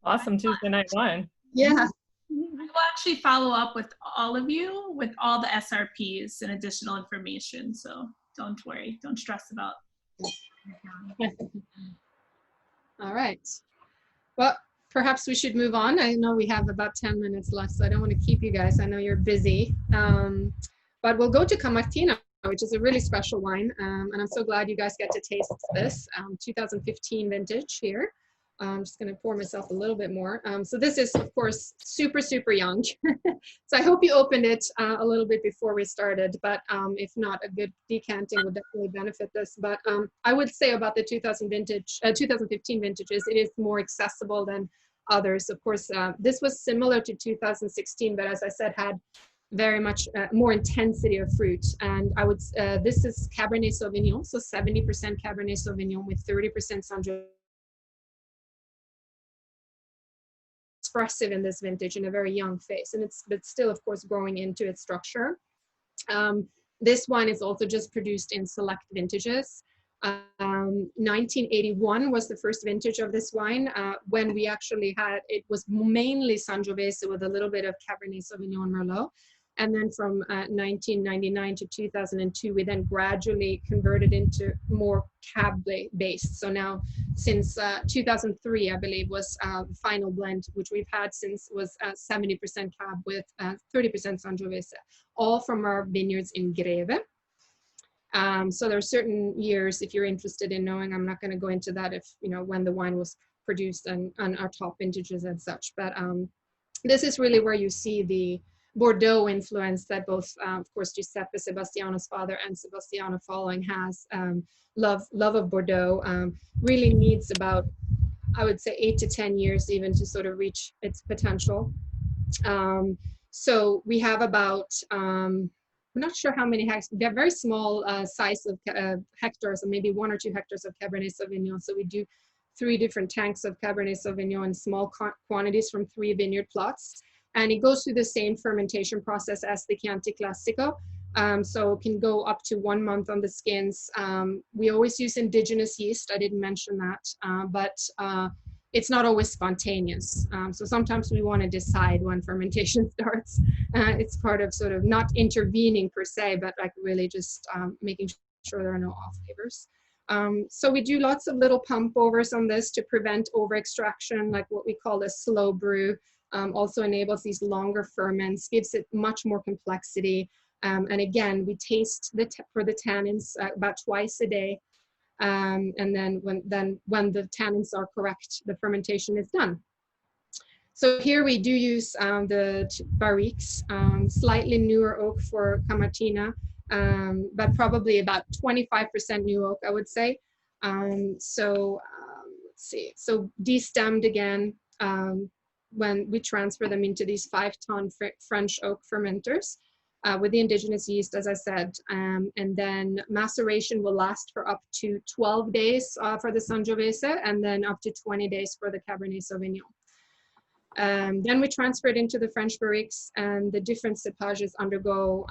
Awesome Tuesday night wine. Yeah. I will actually follow up with all of you with all the SRPs and additional information. So don't worry, don't stress about it. All right. Well, perhaps we should move on. I know we have about 10 minutes left, so I don't want to keep you guys. I know you're busy. But we'll go to Camartina, which is a really special wine. And I'm so glad you guys get to taste this 2015 vintage here. I'm just going to pour myself a little bit more. So this is, of course, super, super young. So I hope you opened it a little bit before we started. But if not, a good decanting would definitely benefit this. But I would say about the 2015 vintages, it is more accessible than others. Of course, this was similar to 2016, but as I said, had very much more intensity of fruit. And I would, this is Cabernet Sauvignon, so 70% Cabernet Sauvignon with 30% Sangiovese. Expressive in this vintage in a very young phase, and but still, of course, growing into its structure. This wine is also just produced in select vintages. 1981 was the first vintage of this wine, when we actually had, it was mainly Sangiovese with a little bit of Cabernet Sauvignon and Merlot. And then from 1999 to 2002, we then gradually converted into more Cab based. So now since 2003, I believe, was the final blend, which we've had since, was 70% Cab with 30% Sangiovese, all from our vineyards in Greve. So there are certain years, if you're interested in knowing, I'm not going to go into that, if you know when the wine was produced and our top vintages and such. But this is really where you see the Bordeaux influence that both, of course, Giuseppe Sebastiano's father and Sebastiano following has. Love of Bordeaux really needs about, I would say, 8 to 10 years even to sort of reach its potential. So we have about, I'm not sure how many hectares, they're very small size of hectares, or maybe 1 or 2 hectares of Cabernet Sauvignon. So we do 3 different tanks of Cabernet Sauvignon in small quantities from 3 vineyard plots. And it goes through the same fermentation process as the Chianti Classico. So it can go up to 1 month on the skins. We always use indigenous yeast. I didn't mention that, but it's not always spontaneous. So sometimes we want to decide when fermentation starts. It's part of sort of not intervening per se, but like really just making sure there are no off flavors. So we do lots of little pump overs on this to prevent over extraction, like what we call a slow brew. Also enables these longer ferments, gives it much more complexity. And again, we taste for the tannins about twice a day. And then when the tannins are correct, the fermentation is done. So here we do use the barriques, slightly newer oak for Camartina, but probably about 25% new oak, I would say. Let's see, so destemmed again when we transfer them into these 5-ton French oak fermenters. With the indigenous yeast, as I said, and then maceration will last for up to 12 days for the Sangiovese, and then up to 20 days for the Cabernet Sauvignon. Then we transfer it into the French barriques, and the different cepages undergo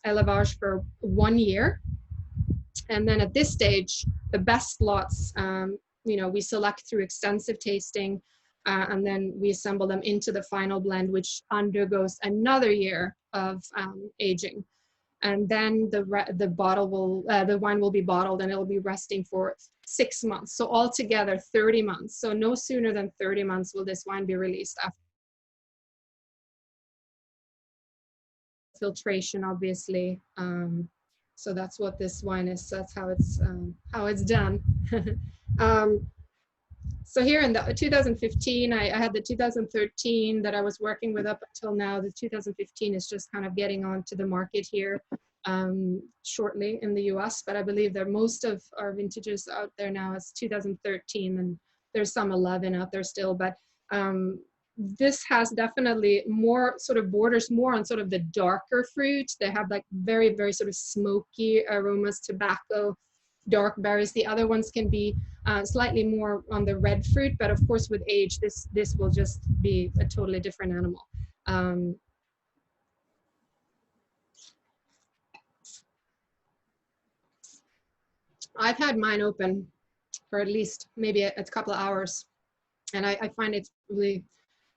élevage for 1 year. And then at this stage, the best lots, we select through extensive tasting, and then we assemble them into the final blend, which undergoes another year of aging. And then the wine will be bottled, and it'll be resting for 6 months. So altogether 30 months. So no sooner than 30 months will this wine be released after filtration, obviously. So that's what this wine is. So that's how it's done. So here in the 2015, I had the 2013 that I was working with up until now. The 2015 is just kind of getting onto the market here shortly in the US, but I believe that most of our vintages out there now is 2013, and there's some 11 out there still, but this has definitely more sort of borders more on sort of the darker fruit. They have like very, very sort of smoky aromas, tobacco, dark berries. The other ones can be slightly more on the red fruit, but of course with age, this will just be a totally different animal. I've had mine open for at least maybe a couple of hours, and I find it really,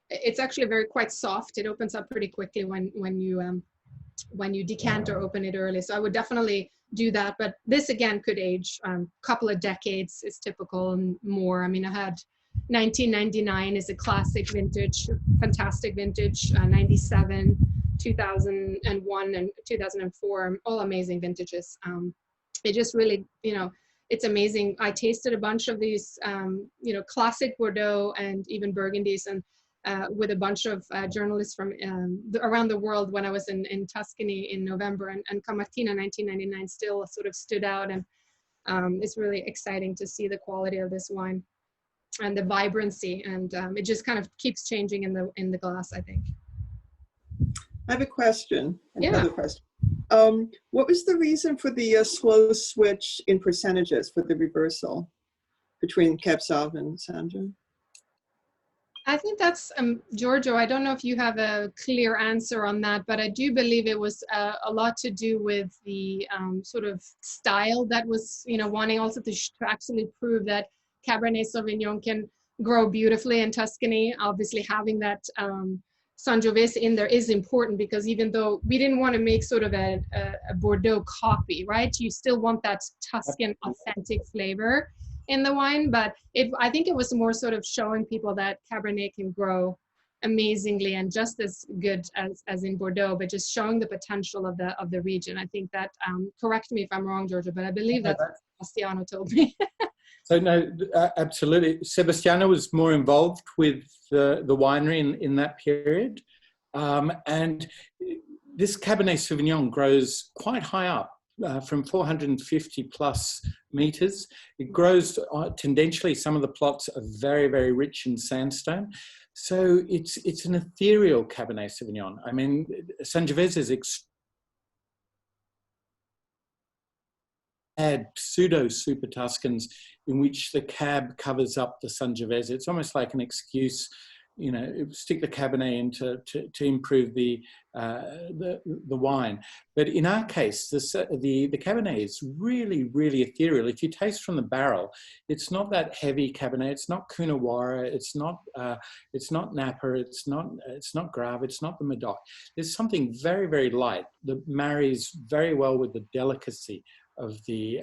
it's actually quite soft. It opens up pretty quickly when you decant or open it early. So I would definitely do that, but this again could age couple of decades is typical and more. I mean, I had 1999 is a classic vintage, fantastic vintage, 97, 2001 and 2004, all amazing vintages. It just really, it's amazing. I tasted a bunch of these, classic Bordeaux and even Burgundies, and with a bunch of journalists from around the world when I was in Tuscany in November, and Camartina 1999 still sort of stood out, and it's really exciting to see the quality of this wine and the vibrancy, and it just kind of keeps changing in the glass, I think. I have a question, another Yeah. question. What was the reason for the slow switch in percentages for the reversal between Cab Sauv and Sangiovese? I think that's, Giorgio, I don't know if you have a clear answer on that, but I do believe it was a lot to do with the sort of style that was, wanting also to actually prove that Cabernet Sauvignon can grow beautifully in Tuscany. Obviously having that Sangiovese in there is important, because even though we didn't want to make sort of a Bordeaux copy, right? You still want that Tuscan authentic flavor in the wine, but I think it was more sort of showing people that Cabernet can grow amazingly and just as good as in Bordeaux, but just showing the potential of the region. I think that, correct me if I'm wrong, Giorgio, but I believe that's what Sebastiano told me. So no, absolutely. Sebastiano was more involved with the winery in that period. And this Cabernet Sauvignon grows quite high up, from 450 plus meters. It grows tendentially. Some of the plots are very, very rich in sandstone. So it's an ethereal Cabernet Sauvignon. I mean, Sangiovese is add pseudo super Tuscans in which the cab covers up the Sangiovese. It's almost like an excuse, stick the Cabernet in to improve the wine. But in our case, the Cabernet is really, really ethereal. If you taste from the barrel, it's not that heavy Cabernet. It's not Coonawarra. It's not Napa. It's not Grave. It's not the Medoc. There's something very, very light that marries very well with the delicacy of the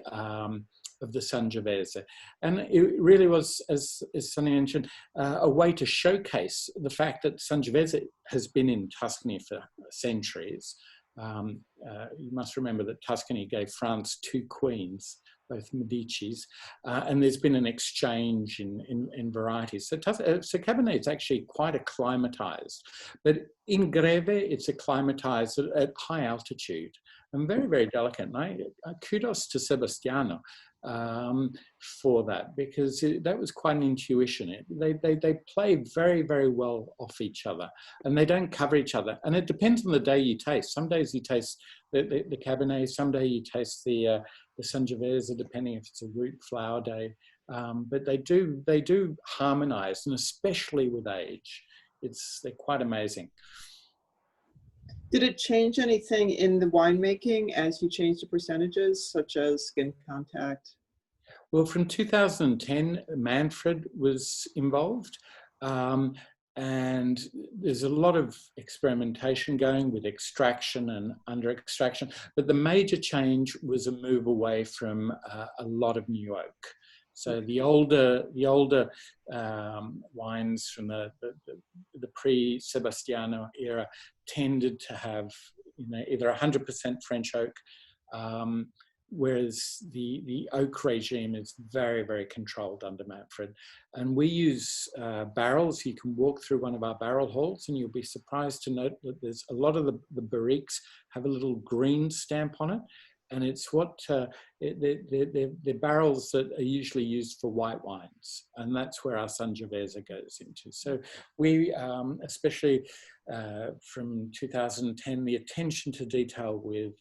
Sangiovese. And it really was, as Sonny mentioned, a way to showcase the fact that Sangiovese has been in Tuscany for centuries. You must remember that Tuscany gave France 2 queens, both Medici's, and there's been an exchange in varieties. So Cabernet is actually quite acclimatized, but in Greve, it's acclimatized at high altitude and very, very delicate. And kudos to Sebastiano for that, because that was quite an intuition. They play very, very well off each other, and they don't cover each other. And it depends on the day you taste. Some days you taste the Cabernet, some day you taste the Sangiovese, depending if it's a root flower day. But they do harmonize, and especially with age, they're quite amazing. Did it change anything in the winemaking as you changed the percentages, such as skin contact? Well, from 2010, Manfred was involved. And there's a lot of experimentation going with extraction and under extraction. But the major change was a move away from a lot of new oak. So the older wines from the pre-Sebastiano era tended to have either 100% French oak, whereas the oak regime is very, very controlled under Manfred. And we use barrels. You can walk through one of our barrel halls and you'll be surprised to note that there's a lot of the barriques have a little green stamp on it. And it's they're barrels that are usually used for white wines. And that's where our Sangiovese goes into. So we, especially from 2010, the attention to detail with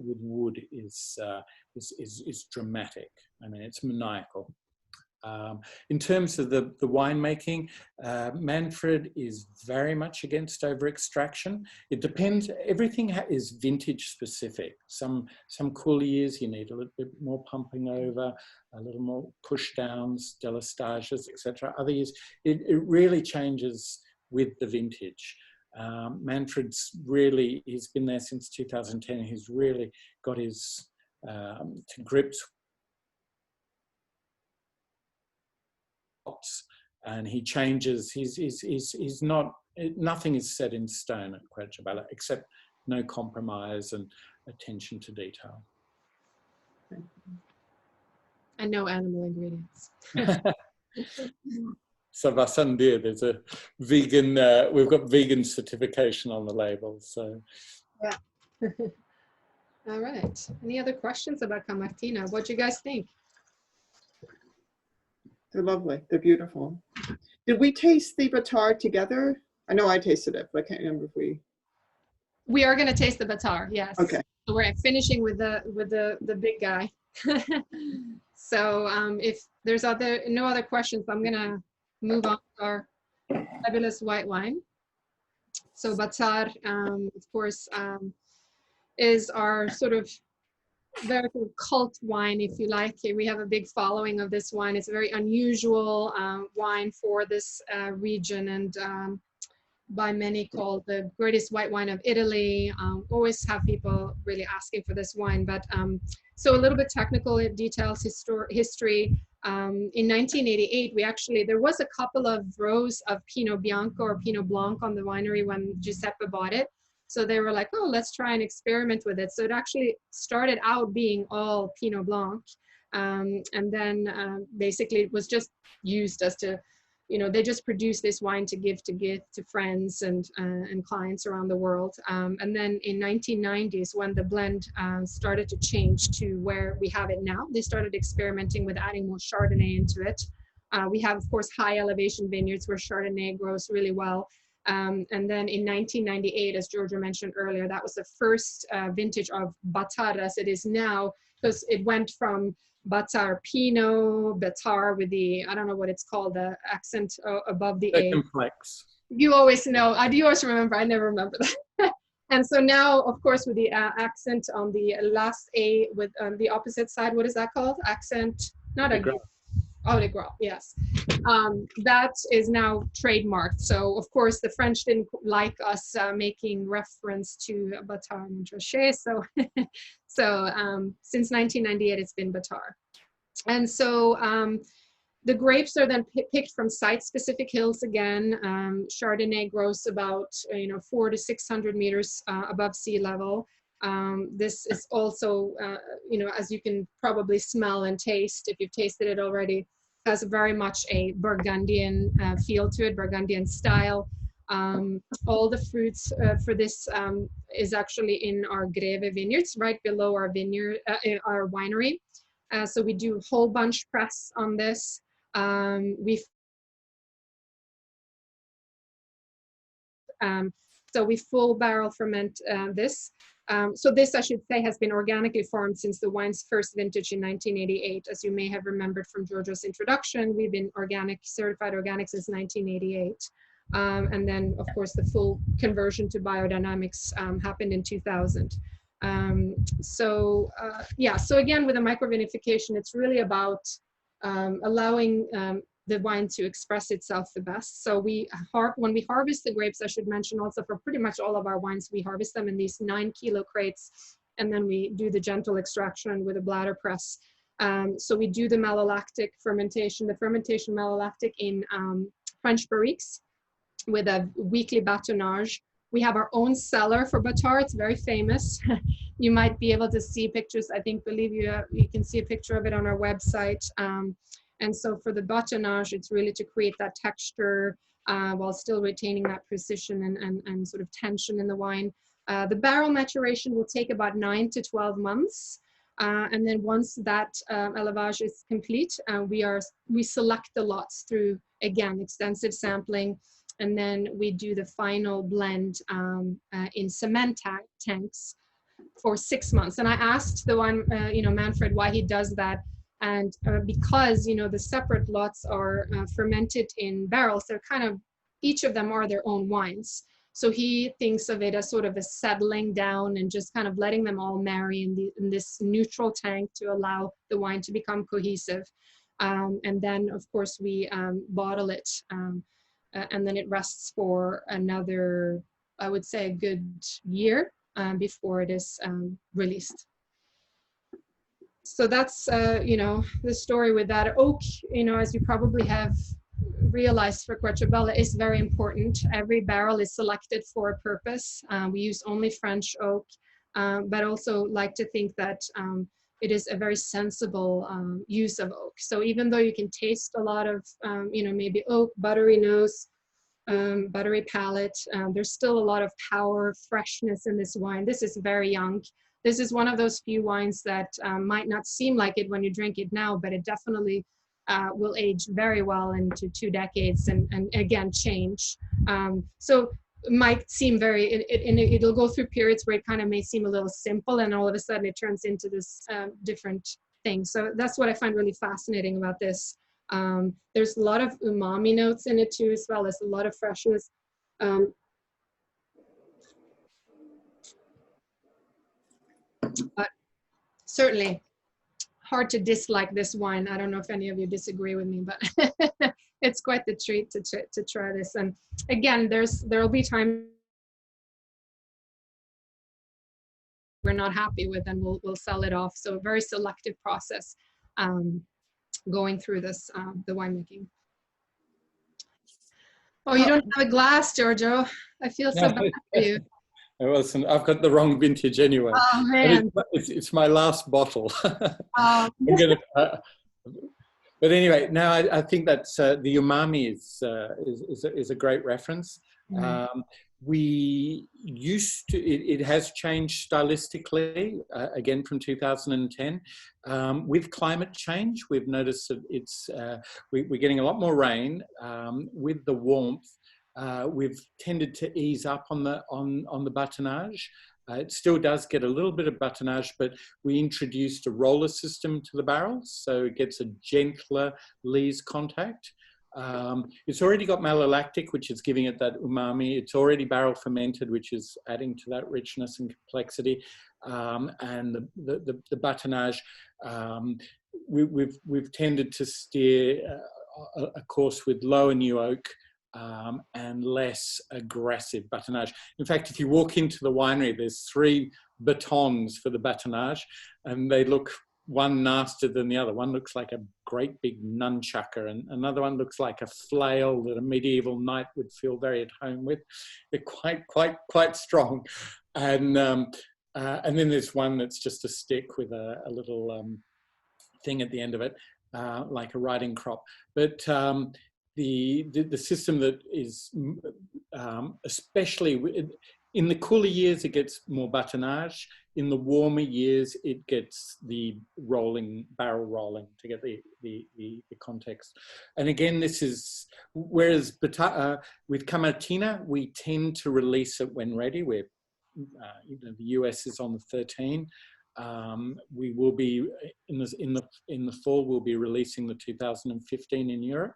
wood is dramatic. I mean, it's maniacal. In terms of the winemaking, Manfred is very much against over-extraction. It depends, everything is vintage specific. Some cooler years you need a little bit more pumping over, a little more push downs, delastages, etc. Other years, it really changes with the vintage. Manfred's really, he's been there since 2010. He's really got his to grips, and he changes. He's not. Nothing is set in stone at Querciabella except no compromise and attention to detail. And no animal ingredients. So Vasandir, there's a vegan. We've got vegan certification on the label. So yeah. All right. Any other questions about Camartina? What do you guys think? They're lovely. They're beautiful. Did we taste the Batar together? I know I tasted it, but I can't remember if we. We are going to taste the Batar. Yes. Okay. So we're finishing with the big guy. So if there's no other questions, I'm going to move on to our fabulous white wine. So Batar, of course, is our sort of very cult wine, if you like. We have a big following of this wine. It's a very unusual wine for this region, and by many called the greatest white wine of Italy. Always have people really asking for this wine. But so a little bit technical details, history. In 1988, there was a couple of rows of Pinot Bianco or Pinot Blanc on the winery when Giuseppe bought it. So they were like, oh, let's try and experiment with it. So it actually started out being all Pinot Blanc. And then basically it was just used as to, they just produced this wine to give to friends and clients around the world. And then in 1990s, when the blend started to change to where we have it now, they started experimenting with adding more Chardonnay into it. We have, of course, high elevation vineyards where Chardonnay grows really well. And then in 1998, as Giorgio mentioned earlier, that was the first vintage of Batar as it is now, because it went from Batar Pinot, Batar with the, I don't know what it's called, the accent above the A. Circumflex. You always know. I do always remember. I never remember that. And so now, of course, with the accent on the last A with the opposite side, what is that called? Accent, not a, oh, de gras, yes. That is now trademarked. So, of course, the French didn't like us making reference to Bâtard Montrachet. So, since 1998, it's been Bâtard. And so, the grapes are then picked from site-specific hills again. Chardonnay grows about 400 to 600 meters above sea level. This is also, as you can probably smell and taste, if you've tasted it already, has very much a Burgundian feel to it, Burgundian style. All the fruits for this is actually in our Greve vineyards, right below our vineyard, our winery. So we do whole bunch press on this. So we full barrel ferment this. So this, I should say, has been organically farmed since the wine's first vintage in 1988. As you may have remembered from Giorgio's introduction, we've been certified organic since 1988. And then, of course, the full conversion to biodynamics happened in 2000. So again, with the microvinification, it's really about allowing the wine to express itself the best. So when we harvest the grapes, I should mention also for pretty much all of our wines, we harvest them in these 9-kilo crates, and then we do the gentle extraction with a bladder press. So we do the malolactic fermentation, the fermentation malolactic in French barriques with a weekly batonnage. We have our own cellar for Bâtard. It's very famous. You might be able to see pictures. Believe you can see a picture of it on our website. And so for the batonnage, it's really to create that texture while still retaining that precision and sort of tension in the wine. The barrel maturation will take about 9 to 12 months. And then once that élevage is complete, we select the lots through, again, extensive sampling. And then we do the final blend in cement tanks for 6 months. And I asked the one, Manfred, why he does that. And because, the separate lots are fermented in barrels, they're kind of, each of them are their own wines. So he thinks of it as sort of a settling down and just kind of letting them all marry in this neutral tank to allow the wine to become cohesive. And then, of course, we bottle it. And then it rests for another, I would say, a good year before it is released. So that's, the story with that. Oak, as you probably have realized for Querciabella, is very important. Every barrel is selected for a purpose. We use only French oak, but also like to think that it is a very sensible use of oak. So even though you can taste a lot of, maybe oak, buttery nose, buttery palate, there's still a lot of power, freshness in this wine. This is very young. This is one of those few wines that might not seem like it when you drink it now, but it definitely will age very well into 2 decades and again, change. So it might seem it'll go through periods where it kind of may seem a little simple and all of a sudden it turns into this different thing. So that's what I find really fascinating about this. There's a lot of umami notes in it too, as well as a lot of freshness. But certainly hard to dislike this wine. I don't know if any of you disagree with me, but it's quite the treat to try this. And again, there'll be times we're not happy with, and we'll sell it off. So a very selective process going through this, the winemaking. Oh, you don't have a glass, Giorgio. I feel so bad for you. I've got the wrong vintage anyway. Oh, man. It's my last bottle. Oh. But anyway, now I think that the umami is a great reference. Mm. We used to, it has changed stylistically, again from 2010. With climate change, we've noticed that we're getting a lot more rain. With the warmth, we've tended to ease up on the batonnage. It still does get a little bit of batonnage, but we introduced a roller system to the barrels, so it gets a gentler lees contact. It's already got malolactic, which is giving it that umami. It's already barrel fermented, which is adding to that richness and complexity. And the batonnage, we've tended to steer a course with lower new oak and less aggressive batonnage. In fact, if you walk into the winery, there's 3 batons for the batonnage, and they look one nastier than the other. One looks like a great big nunchucker, and another one looks like a flail that a medieval knight would feel very at home with. They're quite strong. And then there's one that's just a stick with a little thing at the end of it, like a riding crop. But the system that is, especially in the cooler years, it gets more batonnage. In the warmer years, it gets the barrel rolling to get the context. And again, this is, whereas with Camartina, we tend to release it when ready. We're, the US is on the 13. We will be, in the fall, we'll be releasing the 2015 in Europe.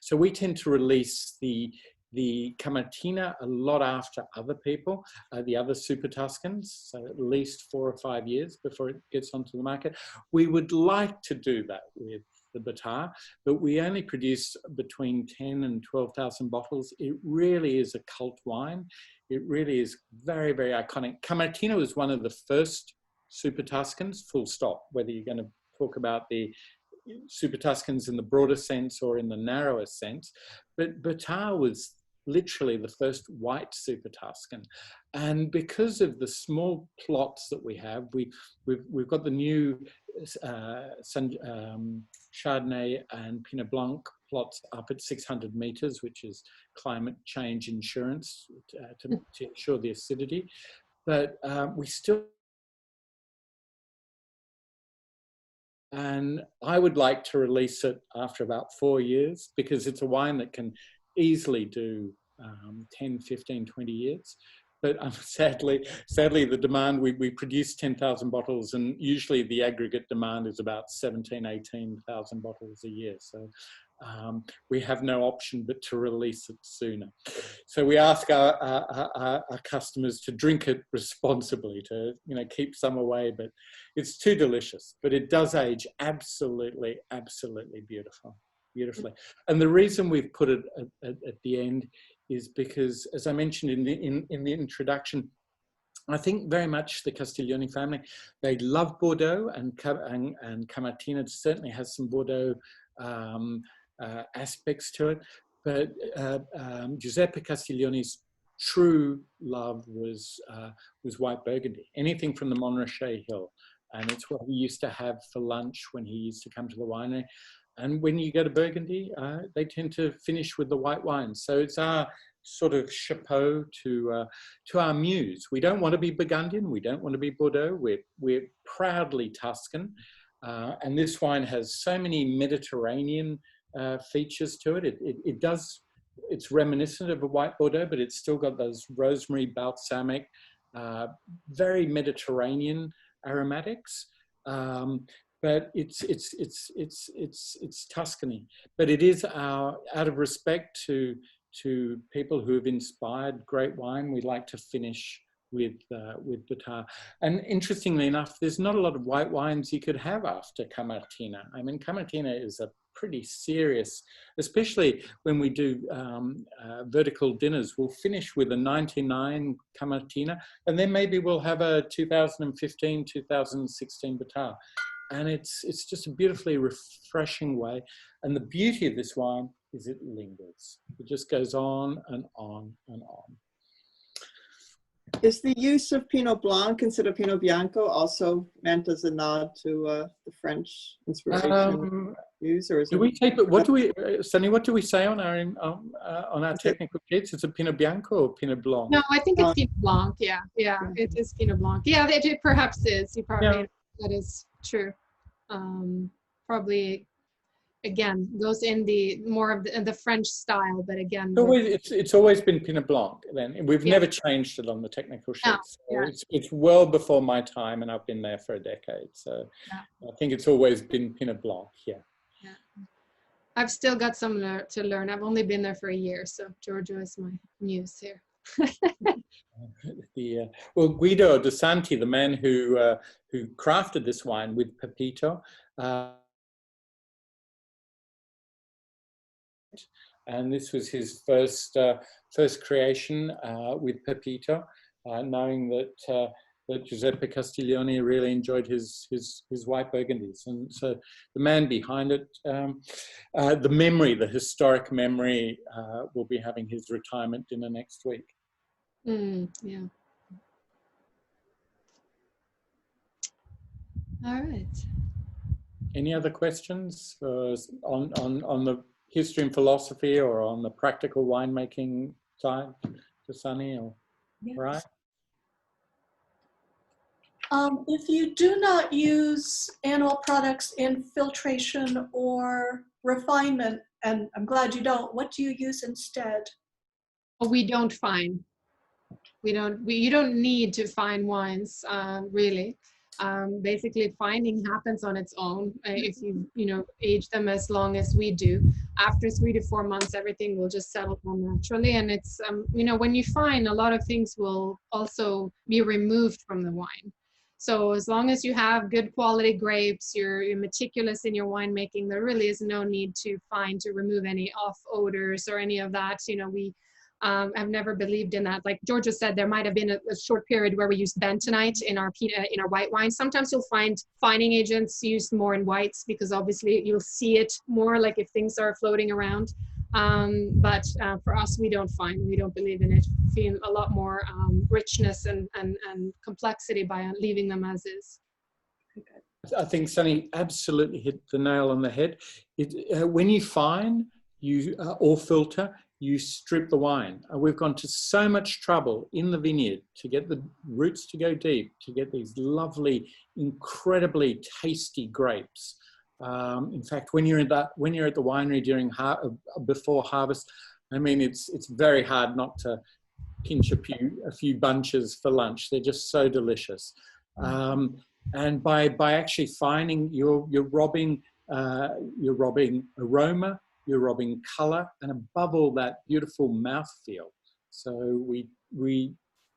So we tend to release the Camartina a lot after other people, the other Super Tuscans, so at least 4 or 5 years before it gets onto the market. We would like to do that with the Batar, but we only produce between 10 and 12,000 bottles. It really is a cult wine. It really is very, very iconic. Camartina was one of the first Super Tuscans, full stop, whether you're going to talk about the Super Tuscans in the broader sense or in the narrower sense. But Batar was literally the first white Super Tuscan. And because of the small plots that we have, we've got the new Chardonnay and Pinot Blanc plots up at 600 meters, which is climate change insurance to ensure the acidity. But we still, and I would like to release it after about 4 years, because it's a wine that can easily do 10, 15, 20 years. But sadly, the demand, we produce 10,000 bottles, and usually the aggregate demand is about 17, 18,000 bottles a year. So we have no option but to release it sooner. So we ask our customers to drink it responsibly, to keep some away, but it's too delicious. But it does age absolutely, absolutely beautifully. And the reason we've put it at the end is because, as I mentioned in the introduction, I think very much the Castiglioni family, they love Bordeaux, and Camartina certainly has some Bordeaux aspects to it. But Giuseppe Castiglioni's true love was white Burgundy, anything from the Montrachet Hill. And it's what he used to have for lunch when he used to come to the winery. And when you go to Burgundy, they tend to finish with the white wine. So it's our sort of chapeau to our muse. We don't want to be Burgundian. We don't want to be Bordeaux. We're proudly Tuscan. And this wine has so many Mediterranean features to it. It's reminiscent of a white Bordeaux, but it's still got those rosemary, balsamic, very Mediterranean aromatics. But it's Tuscany. But it is out of respect to people who have inspired great wine, we like to finish with Batar. And interestingly enough, there's not a lot of white wines you could have after Camartina. I mean, Camartina is a pretty serious, especially when we do vertical dinners. We'll finish with a 99 Camartina, and then maybe we'll have a 2015, 2016 Batar. And it's just a beautifully refreshing way. And the beauty of this wine is it lingers. It just goes on and on and on. Is the use of Pinot Blanc instead of Pinot Bianco also meant as a nod to the French inspiration use, or is do we take it? What do we, Sunny? What do we say on our technical sheets? It's a Pinot Bianco or Pinot Blanc? No, I think it's Pinot Blanc. Yeah, it is Pinot Blanc. Yeah, it perhaps is. You probably that is true. Probably. Again, goes in the more of the French style, but again, it's always been Pinot Blanc. Then we've never changed it on the technical sheets. So it's well before my time, and I've been there for a decade. So I think it's always been Pinot Blanc. Yeah. I've still got some to learn. I've only been there for a year, so Giorgio is my muse here. Well, Guido De Santi, the man who crafted this wine with Pepito, and this was his first creation with Pepito, knowing that that Giuseppe Castiglione really enjoyed his white Burgundies. And so the man behind it, the memory, the historic memory, will be having his retirement dinner next week. Yeah. All right. Any other questions on the history and philosophy, or on the practical winemaking side, to Sunny, or right? If you do not use animal products in filtration or refinement, and I'm glad you don't, what do you use instead? We don't fine. You don't need to fine wines, really. Basically, fining happens on its own if you age them as long as we do. After 3 to 4 months, everything will just settle down naturally. And it's when you fine, a lot of things will also be removed from the wine. So as long as you have good quality grapes, you're meticulous in your winemaking, there really is no need to fine to remove any off odors or any of that. I've never believed in that. Like Giorgio said, there might have been a short period where we used bentonite in our white wine. Sometimes you'll find fining agents used more in whites because obviously you'll see it more, like if things are floating around. But for us, we don't fine. We don't believe in it. Feel a lot more richness and complexity by leaving them as is. I think Sunny absolutely hit the nail on the head. When you fine, or filter, you strip the wine. We've gone to so much trouble in the vineyard to get the roots to go deep, to get these lovely, incredibly tasty grapes. In fact, when you're at the winery before harvest, I mean, it's very hard not to pinch a few bunches for lunch. They're just so delicious. And by actually fining, you're robbing aroma, you're robbing color, and above all that, beautiful mouthfeel. So we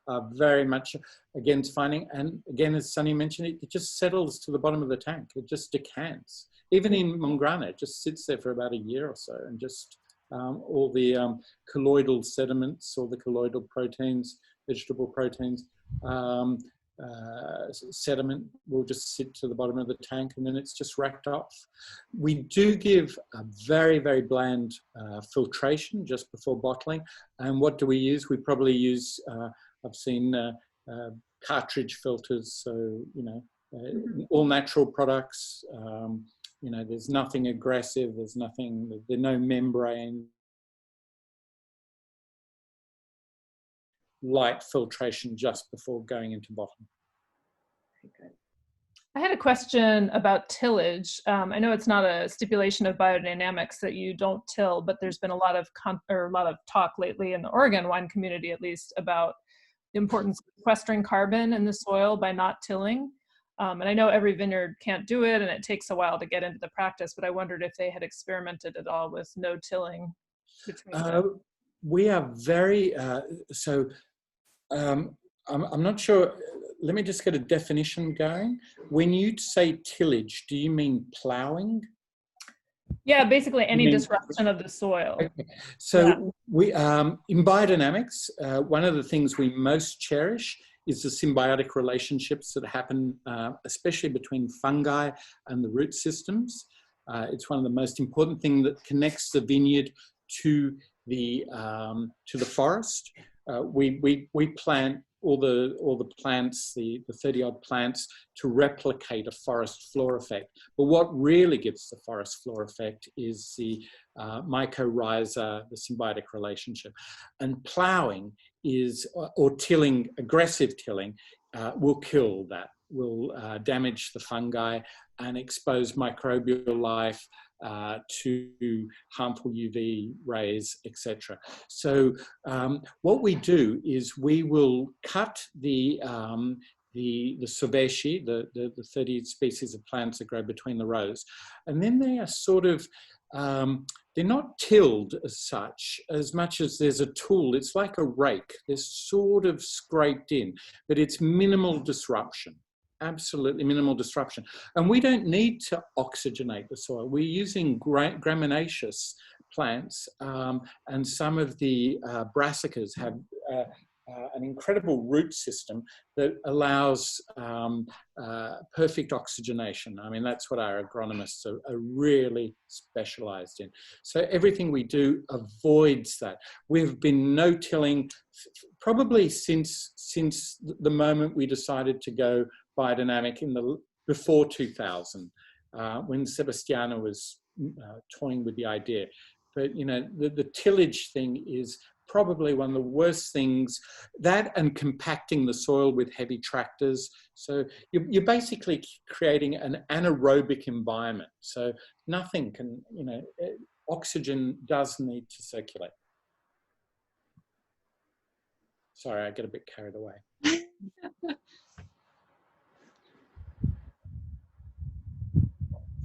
are very much against fining. And again, as Sunny mentioned, it just settles to the bottom of the tank. It just decants. Even in Mongrana, it just sits there for about a year or so, and just all the colloidal sediments, or the colloidal proteins, vegetable proteins, sediment will just sit to the bottom of the tank, and then it's just racked off. We do give a very, very bland filtration just before bottling. And what do we use? We probably use, I've seen cartridge filters, so, all natural products. There's nothing aggressive, there's no membrane. Light filtration just before going into bottling. Okay. I had a question about tillage. I know it's not a stipulation of biodynamics that you don't till, but there's been a lot of talk lately in the Oregon wine community, at least, about the importance of sequestering carbon in the soil by not tilling. And I know every vineyard can't do it, and it takes a while to get into the practice, but I wondered if they had experimented at all with no tilling between them. We are very, I'm not sure. Let me just get a definition going. When you say tillage, do you mean plowing? Yeah, basically any disruption of the soil. Okay. So we, in biodynamics, one of the things we most cherish is the symbiotic relationships that happen, especially between fungi and the root systems. It's one of the most important things that connects the vineyard to the forest. We plant all the plants, the 30-odd plants, to replicate a forest floor effect. But what really gives the forest floor effect is the mycorrhiza, the symbiotic relationship. And ploughing or tilling, aggressive tilling, will kill that, will damage the fungi and expose microbial life to harmful UV rays, etc. So what we do is we will cut the Sauvaceae, the 30 species of plants that grow between the rows, and then they are sort of they're not tilled as such, as much as there's a tool. It's like a rake. They're sort of scraped in, but it's minimal disruption, absolutely minimal disruption. And we don't need to oxygenate the soil. We're using gramineous plants, and some of the brassicas have an incredible root system that allows perfect oxygenation. I mean, that's what our agronomists are really specialized in. So everything we do avoids that. We've been no-tilling probably since the moment we decided to go biodynamic before 2000, when Sebastiana was toying with the idea. But, you know, the tillage thing is probably one of the worst things, that and compacting the soil with heavy tractors. So you're basically creating an anaerobic environment. So nothing can, you know, oxygen does need to circulate. Sorry, I get a bit carried away.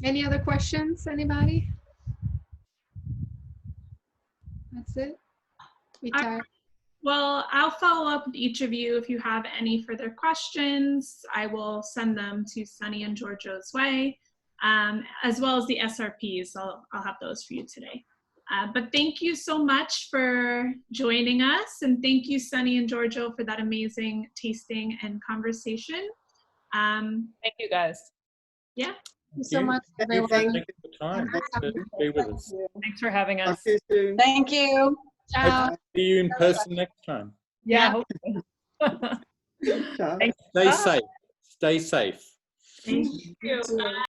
Any other questions, anybody? That's it? Well, I'll follow up with each of you if you have any further questions. I will send them to Sunny and Giorgio's way, as well as the SRPs. I'll have those for you today. But thank you so much for joining us, and thank you, Sunny and Giorgio, for that amazing tasting and conversation. Thank you, guys. Yeah. Thank you so much, everyone. Thank you for the time. To be with us. Thanks for having us. Talk to you soon. Thank you. Ciao. Hope to see you in person next time. Yeah. Ciao. Thanks. Stay Bye. safe. Stay safe. Thank you. Bye.